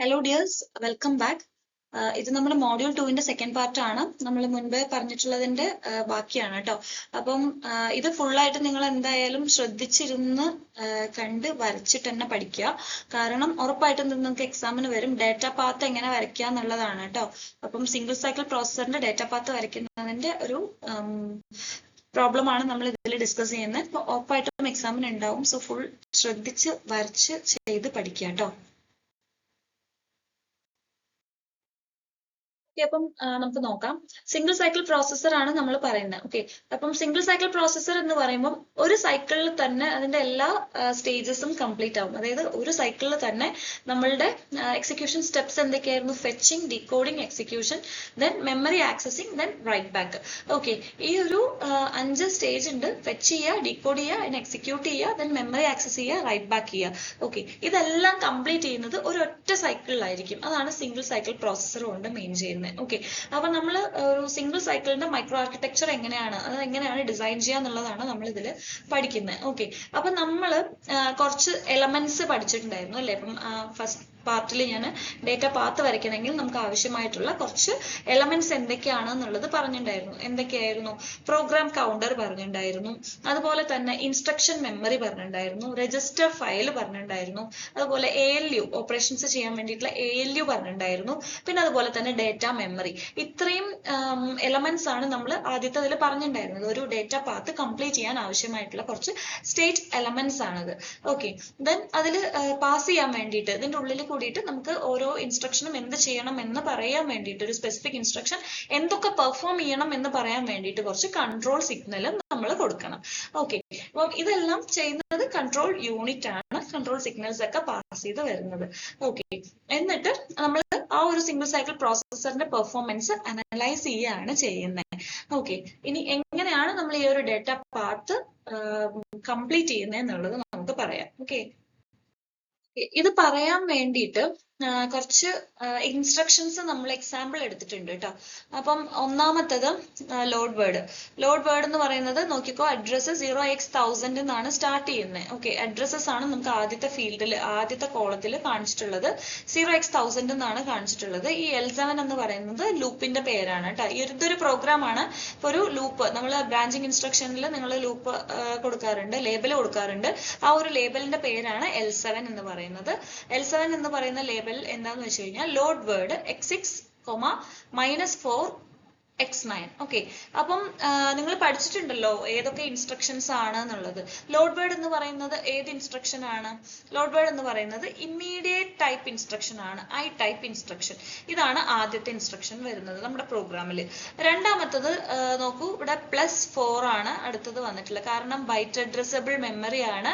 Hello dears, welcome back. ഇത് നമ്മുടെ module 2 second part ആണ്. നമ്മൾ മുൻപേ പറഞ്ഞിട്ടുള്ളതിന്റെ ബാക്കിയാണ് കേട്ടോ. അപ്പം ഇത് ഫുള്ളായിട്ട് നിങ്ങൾ എന്തായാലും ശ്രദ്ധിച്ചിരുന്ന് കണ്ട് വരച്ചിട്ട് തന്നെ പഠിക്കുക. കാരണം ഉറപ്പായിട്ടും നിങ്ങൾക്ക് എക്സാമിന് വരും. ഡേറ്റ പാത്ത് എങ്ങനെ വരയ്ക്കുക എന്നുള്ളതാണ് കേട്ടോ. അപ്പം സിംഗിൾ സൈക്കിൾ പ്രോസസറിന്റെ ഡേറ്റ പാത്ത് വരയ്ക്കുന്നതിന്റെ ഒരു പ്രോബ്ലം ആണ് നമ്മൾ ഇതിൽ ഡിസ്കസ് ചെയ്യുന്നത്. അപ്പോൾ ഉറപ്പായിട്ടും എക്സാമിന് ഉണ്ടാവും. സോ ഫുൾ ശ്രദ്ധിച്ച് വരച്ച് ചെയ്ത് പഠിക്കുക കേട്ടോ. അപ്പം നമുക്ക് നോക്കാം. സിംഗിൾ സൈക്കിൾ പ്രോസസർ ആണ് നമ്മൾ പറയുന്നത്. ഓക്കെ, അപ്പം സിംഗിൾ സൈക്കിൾ പ്രോസസർ എന്ന് പറയുമ്പോൾ ഒരു സൈക്കിളിൽ തന്നെ അതിന്റെ എല്ലാ സ്റ്റേജസും കംപ്ലീറ്റ് ആവും. അതായത് ഒരു സൈക്കിളിൽ തന്നെ നമ്മളുടെ എക്സിക്യൂഷൻ സ്റ്റെപ്സ് എന്തൊക്കെയായിരുന്നു? Fetching, decoding, execution, then memory accessing, then write back. Okay, ഈ ഒരു 5 സ്റ്റേജ് ഉണ്ട്. ഫെച്ച് ചെയ്യുക, ഡീകോഡ് ചെയ്യുക, അതിന് എക്സിക്യൂട്ട് ചെയ്യുക, ദെൻ മെമ്മറി ആക്സസ് ചെയ്യുക, റൈറ്റ് ബാക്ക് ചെയ്യുക. ഓക്കെ, ഇതെല്ലാം കംപ്ലീറ്റ് ചെയ്യുന്നത് ഒരൊറ്റ സൈക്കിളിലായിരിക്കും. അതാണ് സിംഗിൾ സൈക്കിൾ പ്രോസസർ കൊണ്ട് മെയിൻ ചെയ്യുന്നത്. ഓക്കെ, അപ്പൊ നമ്മൾ ഒരു സിംഗിൾ സൈക്കിളിന്റെ മൈക്രോ ആർക്കിടെക്ചർ എങ്ങനെയാണ്, അത് എങ്ങനെയാണ് ഡിസൈൻ ചെയ്യുക എന്നുള്ളതാണ് നമ്മൾ ഇതിൽ പഠിക്കുന്നത്. ഓക്കെ, അപ്പൊ നമ്മൾ കുറച്ച് എലമെന്റ്സ് പഠിച്ചിട്ടുണ്ടായിരുന്നു അല്ലെ? അപ്പം ഫസ്റ്റ് പാർട്ടിൽ ഞാൻ ഡേറ്റ പാത്ത് വരയ്ക്കണമെങ്കിൽ നമുക്ക് ആവശ്യമായിട്ടുള്ള കുറച്ച് എലമെന്റ്സ് എന്തൊക്കെയാണെന്നുള്ളത് പറഞ്ഞിട്ടുണ്ടായിരുന്നു. എന്തൊക്കെയായിരുന്നു? പ്രോഗ്രാം കൗണ്ടർ പറഞ്ഞിട്ടുണ്ടായിരുന്നു, അതുപോലെ തന്നെ ഇൻസ്ട്രക്ഷൻ മെമ്മറി പറഞ്ഞിട്ടുണ്ടായിരുന്നു, രജിസ്റ്റർ ഫയൽ പറഞ്ഞിട്ടുണ്ടായിരുന്നു, അതുപോലെ ALU ഓപ്പറേഷൻസ് ചെയ്യാൻ വേണ്ടിയിട്ടുള്ള ALU പറഞ്ഞിട്ടുണ്ടായിരുന്നു, പിന്നെ അതുപോലെ തന്നെ ഡേറ്റ മെമ്മറി. ഇത്രയും എലമെന്റ്സ് ആണ് നമ്മൾ ആദ്യത്തെ അതിൽ പറഞ്ഞിട്ടുണ്ടായിരുന്നത്. ഒരു ഡേറ്റ പാത്ത് കംപ്ലീറ്റ് ചെയ്യാൻ ആവശ്യമായിട്ടുള്ള കുറച്ച് സ്റ്റേറ്റ് എലമെന്റ്സ് ആണത്. ഓക്കെ, ദെൻ അതിൽ പാസ് ചെയ്യാൻ വേണ്ടിയിട്ട് ഇതിന്റെ ഉള്ളിൽ കൂടിയിട്ട് നമുക്ക് ഓരോ ഇൻസ്ട്രക്ഷനും എന്ത് ചെയ്യണം എന്ന് പറയാൻ വേണ്ടിയിട്ട്, ഒരു സ്പെസിഫിക് ഇൻസ്ട്രക്ഷൻ എന്തൊക്കെ പെർഫോം ചെയ്യണം എന്ന് പറയാൻ വേണ്ടിയിട്ട് കുറച്ച് കൺട്രോൾ സിഗ്നലും നമ്മൾ കൊടുക്കണം. ഓക്കെ, അപ്പം ഇതെല്ലാം ചെയ്യുന്നത് കൺട്രോൾ യൂണിറ്റ് ആണ്. കൺട്രോൾ സിഗ്നൽസ് ഒക്കെ പാസ് ചെയ്ത് വരുന്നത്. ഓക്കെ, എന്നിട്ട് നമ്മൾ ആ ഒരു സിംഗിൾ സൈക്കിൾ പ്രോസസറിന്റെ പെർഫോമൻസ് അനലൈസ് ചെയ്യുകയാണ് ചെയ്യുന്നത്. ഓക്കെ, ഇനി എങ്ങനെയാണ് നമ്മൾ ഈ ഒരു ഡേറ്റ പാത്ത് കംപ്ലീറ്റ് ചെയ്യുന്നത് എന്നുള്ളത് നമുക്ക് പറയാം. ഓക്കെ, ഇത് പറയാൻ വേണ്ടിയിട്ട് കുറച്ച് ഇൻസ്ട്രക്ഷൻസ് നമ്മൾ എക്സാമ്പിൾ എടുത്തിട്ടുണ്ട് കേട്ടോ. അപ്പം ഒന്നാമത്തത് ലോഡ് വേർഡ്. ലോഡ് വേർഡ് എന്ന് പറയുന്നത് നോക്കിക്കോ, അഡ്രസ്സ് 0x1000 എന്നാണ് സ്റ്റാർട്ട് ചെയ്യുന്നത്. ഓക്കെ, അഡ്രസ്സസ് ആണ് നമുക്ക് ആദ്യത്തെ ഫീൽഡിൽ, ആദ്യത്തെ കോളത്തിൽ കാണിച്ചിട്ടുള്ളത്. 0x1000 എന്നാണ് കാണിച്ചിട്ടുള്ളത്. ഈ L7 എന്ന് പറയുന്നത് ലൂപ്പിന്റെ പേരാണ് കേട്ടോ. ഇതൊരു പ്രോഗ്രാം ആണ്. ഇപ്പൊ ഒരു ലൂപ്പ് നമ്മൾ ബ്രാഞ്ചിങ് ഇൻസ്ട്രക്ഷനിൽ നിങ്ങൾ ലൂപ്പ് കൊടുക്കാറുണ്ട്, ലേബൽ കൊടുക്കാറുണ്ട്. ആ ഒരു ലേബലിന്റെ പേരാണ് L7 എന്ന് പറയുന്നത്. L7 എന്ന് പറയുന്ന ലേബൽ എന്താന്ന് വെച്ച് കഴിഞ്ഞാൽ load word x6, -4 x9. Okay, അപ്പം നിങ്ങൾ പഠിച്ചിട്ടുണ്ടല്ലോ ഏതൊക്കെ ഇൻസ്ട്രക്ഷൻസ് ആണ് എന്നുള്ളത്. ലോഡ് വേർഡ് എന്ന് പറയുന്നത് ഏത് ഇൻസ്ട്രക്ഷൻ ആണ്? ലോഡ് വേർഡ് എന്ന് പറയുന്നത് ഇമ്മീഡിയറ്റ് ടൈപ്പ് ഇൻസ്ട്രക്ഷൻ ആണ്, I ടൈപ്പ് ഇൻസ്ട്രക്ഷൻ. ഇതാണ് ആദ്യത്തെ ഇൻസ്ട്രക്ഷൻ വരുന്നത് നമ്മുടെ പ്രോഗ്രാമിൽ. രണ്ടാമത്തത് നോക്കൂ, ഇവിടെ +4 ആണ് അടുത്തത് വന്നിട്ടുള്ളത്. കാരണം ബൈറ്റ് അഡ്രസ്സബിൾ മെമ്മറി ആണ്.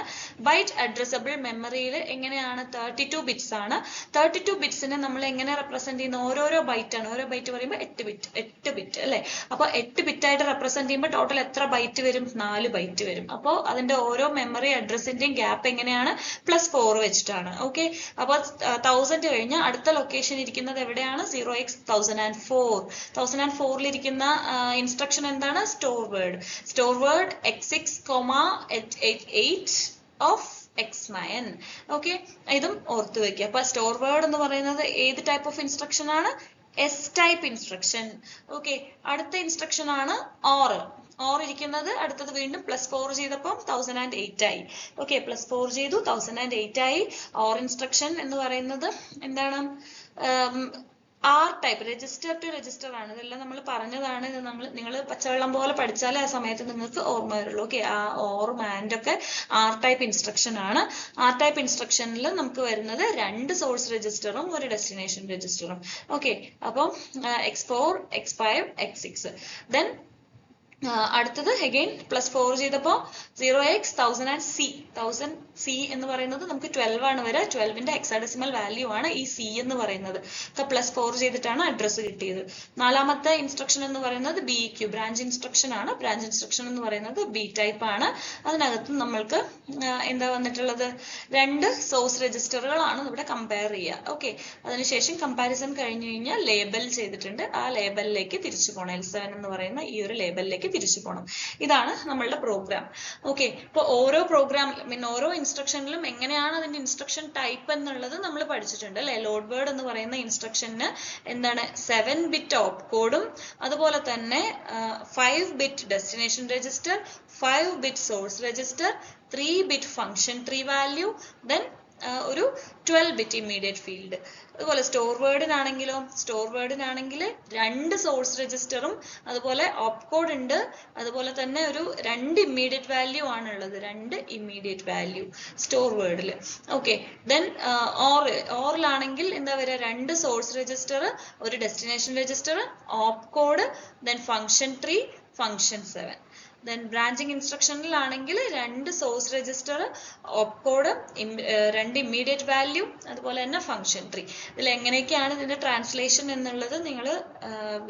ബൈറ്റ് അഡ്രസ്സബിൾ മെമ്മറിയിൽ എങ്ങനെയാണ്? 32 ബിറ്റ്സ് ആണ്. 32 ബിറ്റ്സിനെ നമ്മൾ എങ്ങനെ റെപ്രസെന്റ് ചെയ്യുന്ന? ഓരോരോ ബൈറ്റ് ആണ്. ഓരോ ബൈറ്റ് പറയുമ്പോൾ 8 ബിറ്റ് അല്ലെ? അപ്പൊ 8 ബിറ്റ് ആയിട്ട് റെപ്രസെന്റ് ചെയ്യുമ്പോൾ ടോട്ടൽ എത്ര ബൈറ്റ് വരും? 4 ബൈറ്റ് വരും. അപ്പോൾ അതിന്റെ ഓരോ മെമ്മറി അഡ്രസ്സിന്റെയും ഗ്യാപ്പ് എങ്ങനെയാണ്? +4 വെച്ചിട്ടാണ്. ഓക്കെ, അപ്പൊ 1000 കഴിഞ്ഞ അടുത്ത ലൊക്കേഷൻ ഇരിക്കുന്നത് എവിടെയാണ്? 0x1004. 1004 ഇരിക്കുന്ന ഇൻസ്ട്രക്ഷൻ എന്താണ്? Store word. Store word x6, 888 of x9. Okay, ഇതും ഓർത്തു വെക്കുക. അപ്പൊ സ്റ്റോർ വേർഡ് എന്ന് പറയുന്നത് ഏത് ടൈപ്പ് ഓഫ് ഇൻസ്ട്രക്ഷൻ ആണ്? S type instruction. ഓക്കെ, അടുത്ത ഇൻസ്ട്രക്ഷൻ ആണ് OR. OR ഇരിക്കുന്നത് അടുത്തത് വീണ്ടും +4 ചെയ്തപ്പോൾ 1008 ആയി. ഓക്കെ, +4 ചെയ്തു 1008 ആയി. OR ഇൻസ്ട്രക്ഷൻ എന്ന് പറയുന്നത് എന്താണ്? R type, register to register ആണ്. ഇതെല്ലാം നമ്മൾ പറഞ്ഞതാണ്. ഇത് നിങ്ങൾ പച്ചവെള്ളം പോലെ പഠിച്ചാലേ ആ സമയത്ത് നിങ്ങൾക്ക് ഓർമ്മ വരുള്ളൂ. ഓക്കെ, ആ ഓറും ആൻഡ് ഒക്കെ R ടൈപ്പ് ഇൻസ്ട്രക്ഷൻ ആണ്. R ടൈപ്പ് ഇൻസ്ട്രക്ഷനിൽ നമുക്ക് വരുന്നത് 2 സോഴ്സ് രജിസ്റ്ററും 1 ഡെസ്റ്റിനേഷൻ രജിസ്റ്ററും. ഓക്കെ, അപ്പം x4, x5, x6. ദെൻ അടുത്തത് അഗൈൻ +4 ചെയ്തപ്പോൾ 0x1000C. 1000C എന്ന് പറയുന്നത് നമുക്ക് 12 ആണ് വരിക. 12ന്റെ ഹെക്സാഡെസിമൽ വാല്യൂ ആണ് ഈ C എന്ന് പറയുന്നത്. +4 ചെയ്തിട്ടാണ് അഡ്രസ്സ് കിട്ടിയത്. നാലാമത്തെ ഇൻസ്ട്രക്ഷൻ എന്ന് പറയുന്നത് BEQ, ബ്രാഞ്ച് ഇൻസ്ട്രക്ഷൻ ആണ്. ബ്രാഞ്ച് ഇൻസ്ട്രക്ഷൻ എന്ന് പറയുന്നത് B ടൈപ്പ് ആണ്. അതിനകത്ത് നമ്മൾക്ക് എന്താ വന്നിട്ടുള്ളത്? 2 സോഴ്സ് രജിസ്റ്ററുകളാണ് ഇവിടെ കമ്പയർ ചെയ്യുക. ഓക്കെ, അതിനുശേഷം കമ്പാരിസൺ കഴിഞ്ഞു കഴിഞ്ഞാൽ ലേബൽ ചെയ്തിട്ടുണ്ട്. ആ ലേബലിലേക്ക് തിരിച്ചു പോകണം. L7 എന്ന് പറയുന്ന ഈ ഒരു ലേബലിലേക്ക് രജിസ്റ്ററിലേക്ക് തിരിച്ചു പോകണം. ഇതാണ് നമ്മളുടെ പ്രോഗ്രാം. ഓക്കെ, ഇപ്പൊ ഓരോ പ്രോഗ്രാം ഓരോ ഇൻസ്ട്രക്ഷനിലും എങ്ങനെയാണ് അതിന്റെ ഇൻസ്ട്രക്ഷൻ ടൈപ്പ് എന്നുള്ളത് നമ്മൾ പഠിച്ചിട്ടുണ്ട് അല്ലെ. ലോഡ് വേർഡ് എന്ന് പറയുന്ന ഇൻസ്ട്രക്ഷന് എന്താണ് 7-bit ഓപ്പ് കോഡും അതുപോലെ തന്നെ 5-bit destination register, 5-bit source register, 3-bit function tree value, then ഒരു 12-bit ഇമ്മീഡിയറ്റ് ഫീൽഡ്. അതുപോലെ സ്റ്റോർ വേർഡിനാണെങ്കിലോ, സ്റ്റോർ വേർഡിനാണെങ്കിൽ 2 സോഴ്സ് രജിസ്റ്ററും അതുപോലെ ഓപ്പ് കോഡ് ഉണ്ട്, അതുപോലെ തന്നെ ഒരു 2 ഇമ്മീഡിയറ്റ് വാല്യൂ ആണുള്ളത്, 2 ഇമ്മീഡിയറ്റ് വാല്യൂ സ്റ്റോർ വേർഡിൽ. ഓക്കെ, ദെൻ ഓറിലാണെങ്കിൽ എന്താ വരിക, 2 സോഴ്സ് രജിസ്റ്റർ, ഒരു destination register, op code, then function three, function 7. Then branching ഇൻസ്ട്രക്ഷനിലാണെങ്കിൽ 2 source register, op code, 2 immediate value, അതുപോലെ തന്നെ ഫംഗ്ഷൻ ട്രീ. ഇതിൽ എങ്ങനെയൊക്കെയാണ് ഇതിന്റെ ട്രാൻസ്ലേഷൻ എന്നുള്ളത് നിങ്ങൾ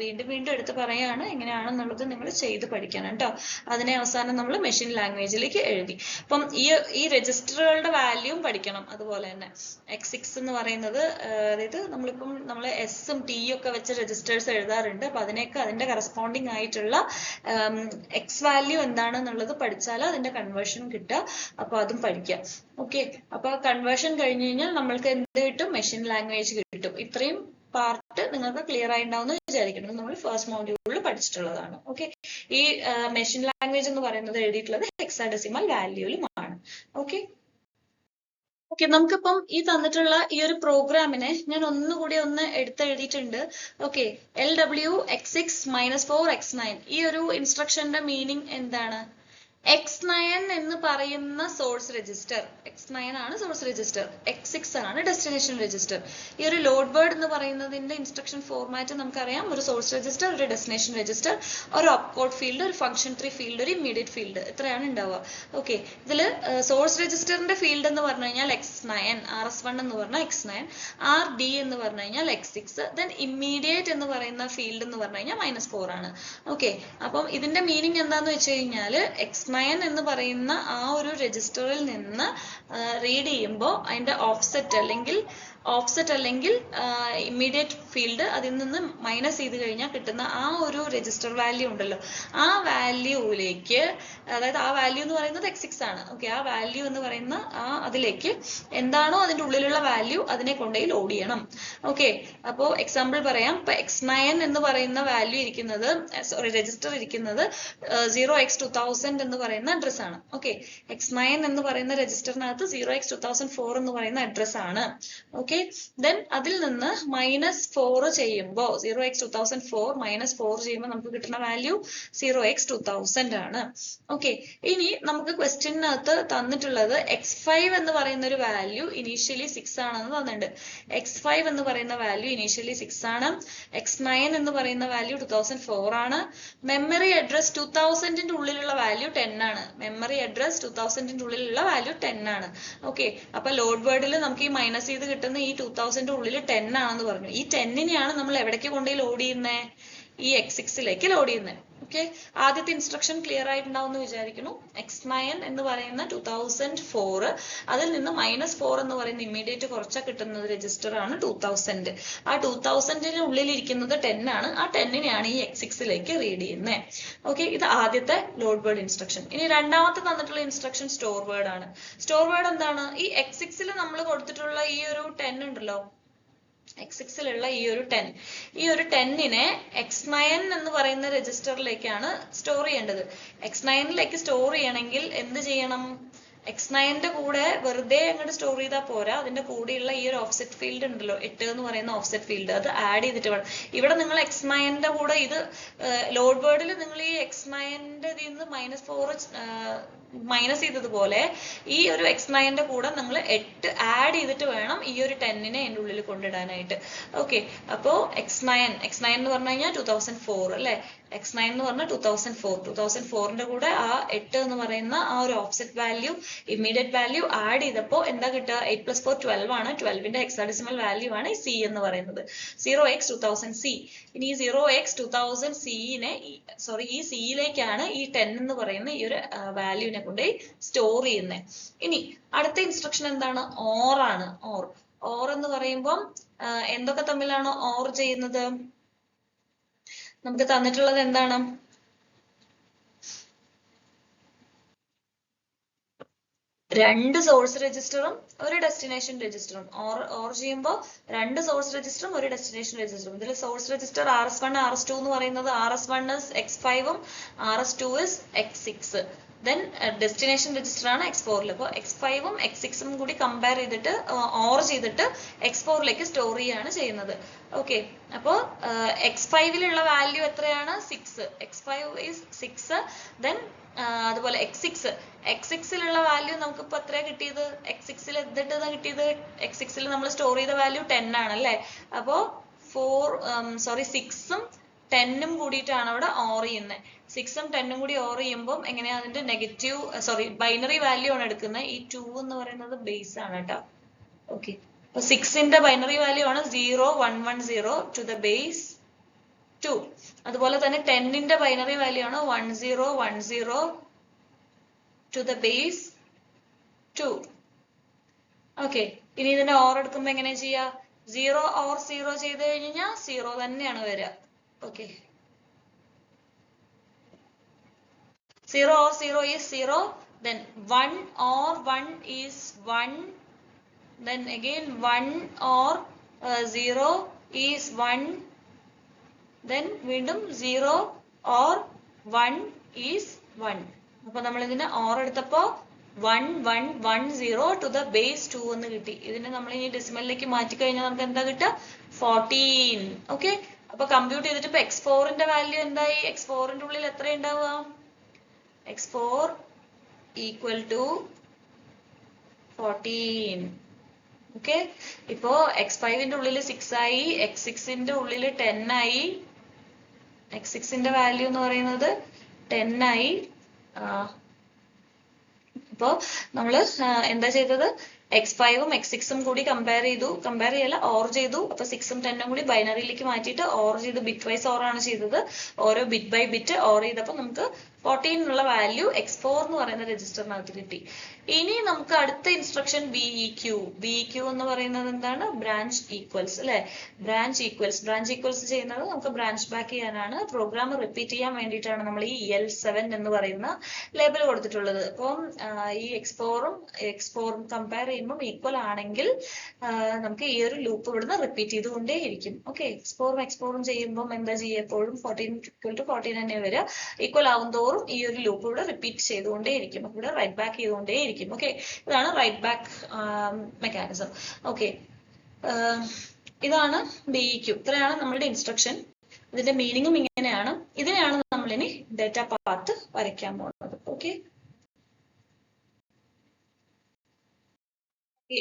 വീണ്ടും വീണ്ടും എടുത്ത് പറയുകയാണ്, എങ്ങനെയാണെന്നുള്ളത് നിങ്ങൾ ചെയ്ത് പഠിക്കണം കേട്ടോ. അതിനെ അവസാനം നമ്മൾ മെഷീൻ ലാംഗ്വേജിലേക്ക് എഴുതി. അപ്പം ഈ രജിസ്റ്ററുകളുടെ വാല്യൂം പഠിക്കണം. അതുപോലെ തന്നെ x6 എന്ന് പറയുന്നത്, അതായത് നമ്മൾ എസും ടിയും ഒക്കെ വെച്ച് രജിസ്റ്റേഴ്സ് എഴുതാറുണ്ട്. അപ്പൊ അതിന്റെ കറസ്പോണ്ടിങ് ആയിട്ടുള്ള എക്സ് വാല്യൂ എന്താണെന്നുള്ളത് പഠിച്ചാൽ അതിന്റെ കൺവേർഷൻ കിട്ടുക. അപ്പൊ അതും പഠിക്കാം. ഓക്കെ, അപ്പൊ കൺവേർഷൻ കഴിഞ്ഞു കഴിഞ്ഞാൽ നമ്മൾക്ക് എന്ത് കിട്ടും, മെഷീൻ ലാംഗ്വേജ് കിട്ടും. ഇത്രയും പാർട്ട് നിങ്ങൾക്ക് ക്ലിയർ ആയിട്ടുണ്ടാവും എന്ന് വിചാരിക്കുന്നു. നമ്മൾ ഫസ്റ്റ് മോഡ്യൂളിൽ പഠിച്ചിട്ടുള്ളതാണ്. ഓക്കെ, ഈ മെഷീൻ ലാംഗ്വേജ് എന്ന് പറയുന്നത് എഴുതിയിട്ടുള്ളത് ഹെക്സാഡെസിമൽ വാല്യൂയിലുമാണ്. ഓക്കെ, നമുക്കിപ്പം ഈ തന്നിട്ടുള്ള ഈ ഒരു പ്രോഗ്രാമിനെ ഞാൻ ഒന്നുകൂടി എടുത്തെഴുതിയിട്ടുണ്ട്. ഓക്കെ, LW(x6-4x9) ഈ ഒരു ഇൻസ്ട്രക്ഷന്റെ മീനിങ് എന്താണ്? x9 എന്ന് പറയുന്ന സോഴ്സ് രജിസ്റ്റർ, x9 ആണ് സോഴ്സ് രജിസ്റ്റർ, x6 ആണ് ഡെസ്റ്റിനേഷൻ രജിസ്റ്റർ. ഈ ഒരു ലോഡ് വേർഡ് എന്ന് പറയുന്നതിന്റെ ഇൻസ്ട്രക്ഷൻ ഫോർമാറ്റ് നമുക്കറിയാം. ഒരു സോഴ്സ് രജിസ്റ്റർ, ഒരു ഡെസ്റ്റിനേഷൻ രജിസ്റ്റർ, ഒരു ഓപ്പ് കോഡ് ഫീൽഡ്, ഒരു ഫംഗ്ഷൻ ട്രീ ഫീൽഡ്, ഒരു ഇമ്മീഡിയറ്റ് ഫീൽഡ്, ഇത്രയാണ് ഉണ്ടാവുക. ഓക്കെ, ഇതില് സോഴ്സ് രജിസ്റ്ററിന്റെ ഫീൽഡ് എന്ന് പറഞ്ഞു കഴിഞ്ഞാൽ x9, RS1 എന്ന് പറഞ്ഞാൽ x9, RD എന്ന് പറഞ്ഞു കഴിഞ്ഞാൽ x6, ദെൻ ഇമ്മീഡിയറ്റ് എന്ന് പറയുന്ന ഫീൽഡ് എന്ന് പറഞ്ഞു കഴിഞ്ഞാൽ -4 ആണ്. ഓക്കെ, അപ്പം ഇതിന്റെ മീനിങ് എന്താന്ന് വെച്ച് കഴിഞ്ഞാൽ x9 എന്ന് പറയുന്ന ആ ഒരു രജിസ്റ്ററിൽ നിന്ന് റീഡ് ചെയ്യുമ്പോൾ അതിന്റെ ഓഫ്സെറ്റ് അല്ലെങ്കിൽ ഇമ്മീഡിയറ്റ് ഫീൽഡ് അതിൽ നിന്ന് മൈനസ് ചെയ്ത് കഴിഞ്ഞാൽ കിട്ടുന്ന ആ ഒരു രജിസ്റ്റർ വാല്യൂ ഉണ്ടല്ലോ, ആ വാല്യൂവിലേക്ക്, അതായത് ആ വാല്യൂ എന്ന് പറയുന്നത് x6 ആണ്. ഓക്കെ, ആ വാല്യൂ എന്ന് പറയുന്ന അതിലേക്ക് എന്താണോ അതിന്റെ ഉള്ളിലുള്ള വാല്യൂ അതിനെ കൊണ്ടുപോയി ലോഡ് ചെയ്യണം. ഓക്കെ, അപ്പോൾ എക്സാമ്പിൾ പറയാം. ഇപ്പൊ x9 എന്ന് പറയുന്ന വാല്യൂ ഇരിക്കുന്നത്, രജിസ്റ്റർ ഇരിക്കുന്നത് 0x2000 എന്ന് പറയുന്ന അഡ്രസ് ആണ്. ഓക്കെ, x9 എന്ന് പറയുന്ന രജിസ്റ്ററിനകത്ത് 0x2004 എന്ന് പറയുന്ന അഡ്രസ് ആണ്. ഓക്കെ, ദെൻ അതിൽ നിന്ന് -4 ചെയ്യുമ്പോൾ 0x2004 -4 ചെയ്യുമ്പോൾ നമുക്ക് കിട്ടുന്ന വാല്യൂ 0x2000 ആണ്. ഓക്കെ, ഇനി നമുക്ക് ക്വസ്റ്റ്യനകത്ത് തന്നിട്ടുള്ളത് x5 എന്ന് പറയുന്ന ഒരു വാല്യൂ ഇനീഷ്യലി 6 ആണെന്ന് തന്നിട്ടുണ്ട്. x5 എന്ന് പറയുന്ന വാല്യൂ ഇനീഷ്യലി 6 ആണ്. x9 എന്ന് പറയുന്ന വാല്യൂ 2004 ആണ്. മെമ്മറി അഡ്രസ് 2000ന്റെ ഉള്ളിലുള്ള വാല്യൂ 10 ആണ്. മെമ്മറി അഡ്രസ് 2000ന്റെ ഉള്ളിലുള്ള വാല്യൂ 10 ആണ്. ഓക്കെ, അപ്പൊ ലോഡ് വേർഡിൽ നമുക്ക് ഈ മൈനസ് ചെയ്ത് കിട്ടുന്ന ഈ 2000ന്റെ ഉള്ളിൽ 10 ആണെന്ന് പറഞ്ഞു. ഈ 10നെയാണ് നമ്മൾ എവിടേക്ക് കൊണ്ടുപോയി ലോഡ് ചെയ്യുന്നത്? ഈ x6ലേക്ക് ലോഡ് ചെയ്യുന്നത്. ഓക്കെ, ആദ്യത്തെ ഇൻസ്ട്രക്ഷൻ ക്ലിയർ ആയിട്ടുണ്ടാവും എന്ന് വിചാരിക്കുന്നു. x9 എന്ന് പറയുന്ന 2004, അതിൽ നിന്ന് -4 എന്ന് പറയുന്ന ഇമ്മീഡിയറ്റ് കുറച്ചാൽ കിട്ടുന്നത് രജിസ്റ്റർ ആണ് 2000. ആ 2000ന്റെ ഉള്ളിൽ ഇരിക്കുന്നത് 10 ആണ്. ആ 10നെയാണ് ഈ x6ലേക്ക് റീഡ് ചെയ്യുന്നത്. ഓക്കെ, ഇത് ആദ്യത്തെ ലോഡ് വേർഡ് ഇൻസ്ട്രക്ഷൻ. ഇനി രണ്ടാമത്തെ തന്നിട്ടുള്ള ഇൻസ്ട്രക്ഷൻ സ്റ്റോർ വേർഡ് ആണ്. സ്റ്റോർ വേർഡ് എന്താണ്? ഈ x6ൽ നമ്മൾ കൊടുത്തിട്ടുള്ള ഈ ഒരു 10 ഉണ്ടല്ലോ, x6ലുള്ള ഈ ഒരു 10നെ x9 എന്ന് പറയുന്ന രജിസ്റ്ററിലേക്കാണ് സ്റ്റോർ ചെയ്യേണ്ടത്. x9ലേക്ക് സ്റ്റോർ ചെയ്യണമെങ്കിൽ എന്ത് ചെയ്യണം? x9ന്റെ കൂടെ വെറുതെ അങ്ങോട്ട് സ്റ്റോർ ചെയ്താൽ പോരാ, അതിന്റെ കൂടെയുള്ള ഈ ഒരു ഓഫ്സെറ്റ് ഫീൽഡ് ഉണ്ടല്ലോ, 8 എന്ന് പറയുന്ന ഓഫ്സെറ്റ് ഫീൽഡ്, അത് ആഡ് ചെയ്തിട്ട് വേണം. ഇവിടെ നിങ്ങൾ x9ന്റെ കൂടെ ഇത് ലോഡ് വേർഡിൽ നിങ്ങൾ ഈ x9ന്റെ ഇതിൽ നിന്ന് -4 മൈനസ് ചെയ്തതുപോലെ ഈ ഒരു x9ന്റെ കൂടെ നിങ്ങൾ 8 ആഡ് ചെയ്തിട്ട് വേണം ഈ ഒരു 10നെ അതിന്റെ ഉള്ളിൽ കൊണ്ടിടാനായിട്ട്. ഓക്കെ, അപ്പോ x9 എന്ന് പറഞ്ഞു കഴിഞ്ഞാൽ 2004 അല്ലെ. x9 എന്ന് പറഞ്ഞാൽ 2004ന്റെ കൂടെ ആ 8 എന്ന് പറയുന്ന ആ ഒരു offset value, immediate value add ചെയ്തപ്പോൾ എന്താ കിട്ടുക? 8 + 4 12 ആണ്. 12ന്റെ ഹെക്സാഡെസിമൽ വാല്യൂ ആണ് ഈ c എന്ന് പറയുന്നത്, 0x2000c. ഇനി ഈ 0x2000c-നെ ഈ c-യിലേക്കാണ് ഈ 10 എന്ന് പറയുന്ന ഈ ഒരു വാല്യൂനെ കൊണ്ട് സ്റ്റോർ ചെയ്യുന്നത്. ഇനി അടുത്ത ഇൻസ്ട്രക്ഷൻ എന്താണ്? ഓർ ആണ്. ഓർ എന്ന് പറയുമ്പോൾ എന്തൊക്കെ തമ്മിലാണ് ഓർ ചെയ്യുന്നത്? നമുക്ക് തന്നിട്ടുള്ളത് എന്താണ്? രണ്ട് സോഴ്സ് രജിസ്റ്ററും ഒരു ഡെസ്റ്റിനേഷൻ രജിസ്റ്ററും ഓർ ചെയ്യുമ്പോൾ രണ്ട് സോഴ്സ് രജിസ്റ്ററും ഒരു ഡെസ്റ്റിനേഷൻ രജിസ്റ്ററും. ഇതിൽ സോഴ്സ് രജിസ്റ്റർ RS1 RS2 എന്ന് പറയുന്നത് RS1 is X5 ഉം RS2 is X6. Then destination register ആണ് X4. അപ്പോൾ X5 ഉം X6 ഉം കൂടി കമ്പയർ ചെയ്തിട്ട് ഓർ ചെയ്തിട്ട് X4ലേക്ക് സ്റ്റോർ ചെയ്യാണ് ചെയ്യുന്നത്. ഓക്കെ, അപ്പോൾ X5ലുള്ള വാല്യൂ എത്രയാണ്? 6. X5 is 6. ദെൻ അതുപോലെ X6ലുള്ള വാല്യൂ നമുക്ക് ഇപ്പൊ എത്രയാ കിട്ടിയത്? X6ൽ എന്തിട്ടാ കിട്ടിയത്? X6ൽ നമ്മൾ സ്റ്റോർ ചെയ്ത വാല്യൂ 10 ആണ് അല്ലേ? അപ്പോ 6ഉം 10ഉം കൂടിയിട്ടാണ് അവിടെ ഓർ ചെയ്യുന്നത്. 6ഉം 10ഉം കൂടി ഓർ ചെയ്യുമ്പോൾ എങ്ങനെയാ അതിന്റെ ബൈനറി വാല്യൂ ആണ് എടുക്കുന്നത്. ഈ 2 എന്ന് പറയുന്നത് ബേസ് ആണ് കേട്ടോ. ഓക്കെ, അപ്പൊ 6ന്റെ ബൈനറി വാല്യൂ ആണ് 0110 ടു ദ ബേസ് 2. അതുപോലെ തന്നെ 10ന്റെ ബൈനറി വാല്യൂ ആണ് 1010 ടു ദ ബേസ് 2. ഓക്കെ, ഇനി ഇതിന്റെ ഓർ എടുക്കുമ്പോ എങ്ങനെ ചെയ്യാ? 0 ഓർ 0 ചെയ്ത് കഴിഞ്ഞാൽ 0 തന്നെയാണ് വരിക. Okay, 0 or 0 is 0. Then 1 or 1 is 1. Then again 1 or 0 is 1. Then വീണ്ടും 0 or 1 is 1. അപ്പോൾ നമ്മൾ ഇതിനെ ഓർ എടുത്തപ്പോൾ 1110 to the base 2 എന്ന് കിട്ടി. ഇതിനെ നമ്മൾ ഇനി ഡെസിമലിലേക്ക് മാറ്റി കഴിഞ്ഞാൽ നമുക്ക് എന്താ കിട്ടുക? 14. ഓക്കെ, അപ്പൊ കമ്പ്യൂട്ട് ചെയ്തിട്ട് ഇപ്പൊ X4ന്റെ വാല്യൂ എന്തായി? X4ന്റെ ഉള്ളിൽ എത്ര ഉണ്ടാവുക? X4 equal to 14. ഓക്കെ, ഇപ്പോ X5ന്റെ ഉള്ളിൽ 6 ആയി, X6ന്റെ ഉള്ളിൽ 10 ആയി. X6ന്റെ വാല്യൂ എന്ന് പറയുന്നത് 10 ആയി. ഇപ്പോ നമ്മള് എന്താ ചെയ്തത്? X5ഉം X6ഉം കൂടി കമ്പയർ ചെയ്യല്ല, ഓർ ചെയ്തു. അപ്പൊ 6ഉം 10ഉം കൂടി ബൈനറിയിലേക്ക് മാറ്റിയിട്ട് ഓർ ചെയ്ത് ബിറ്റ് വൈസ് ഓർ ആണ് ചെയ്തത്. ഓരോ ബിറ്റ് ബൈ ബിറ്റ് ഓർ ചെയ്തപ്പോൾ നമുക്ക് 14 എന്നുള്ള വാല്യൂ X4 എന്ന് പറയുന്ന രജിസ്റ്ററിനകത്ത് കിട്ടി. ഇനി നമുക്ക് അടുത്ത ഇൻസ്ട്രക്ഷൻ BEQ എന്ന് പറയുന്നത് എന്താണ്? ബ്രാഞ്ച് ഈക്വൽസ് അല്ലെ? ബ്രാഞ്ച് ഈക്വൽസ് ചെയ്യുന്നത് നമുക്ക് ബ്രാഞ്ച് ബാക്ക് ചെയ്യാനാണ്. പ്രോഗ്രാം റിപ്പീറ്റ് ചെയ്യാൻ വേണ്ടിയിട്ടാണ് നമ്മൾ ഈ EL7 എന്ന് പറയുന്ന ലേബൽ കൊടുത്തിട്ടുള്ളത്. അപ്പം ഈ X4ഉം കമ്പയർ ചെയ്യുമ്പോൾ ഈക്വൽ ആണെങ്കിൽ നമുക്ക് ഈ ഒരു ലൂപ്പ് ഇവിടുന്ന് റിപ്പീറ്റ് ചെയ്തുകൊണ്ടേയിരിക്കും. ഓക്കെ, X4ഉം ചെയ്യുമ്പോൾ എന്താ ചെയ്യുക? എപ്പോഴും 14 തന്നെ വരിക. ഈക്വൽ ആവും തോറും ഈ ഒരു ലൂപ്പ് ഇവിടെ റിപ്പീറ്റ് ചെയ്തുകൊണ്ടേയിരിക്കും. ഇവിടെ റൈറ്റ് ബാക്ക് ചെയ്തുകൊണ്ടേയിരിക്കും. ഓക്കെ, ഇതാണ് റൈറ്റ് ബാക്ക് മെക്കാനിസം. ഓക്കെ, ഇതാണ് BEQ. ഇത്രയാണ് നമ്മളുടെ ഇൻസ്ട്രക്ഷൻ. ഇതിന്റെ മീനിങ്ങും ഇങ്ങനെയാണ്. ഇതിനെയാണ് നമ്മൾ ഇനി ഡേറ്റ പാത്ത് വരയ്ക്കാൻ പോകുന്നത്. ഓക്കെ,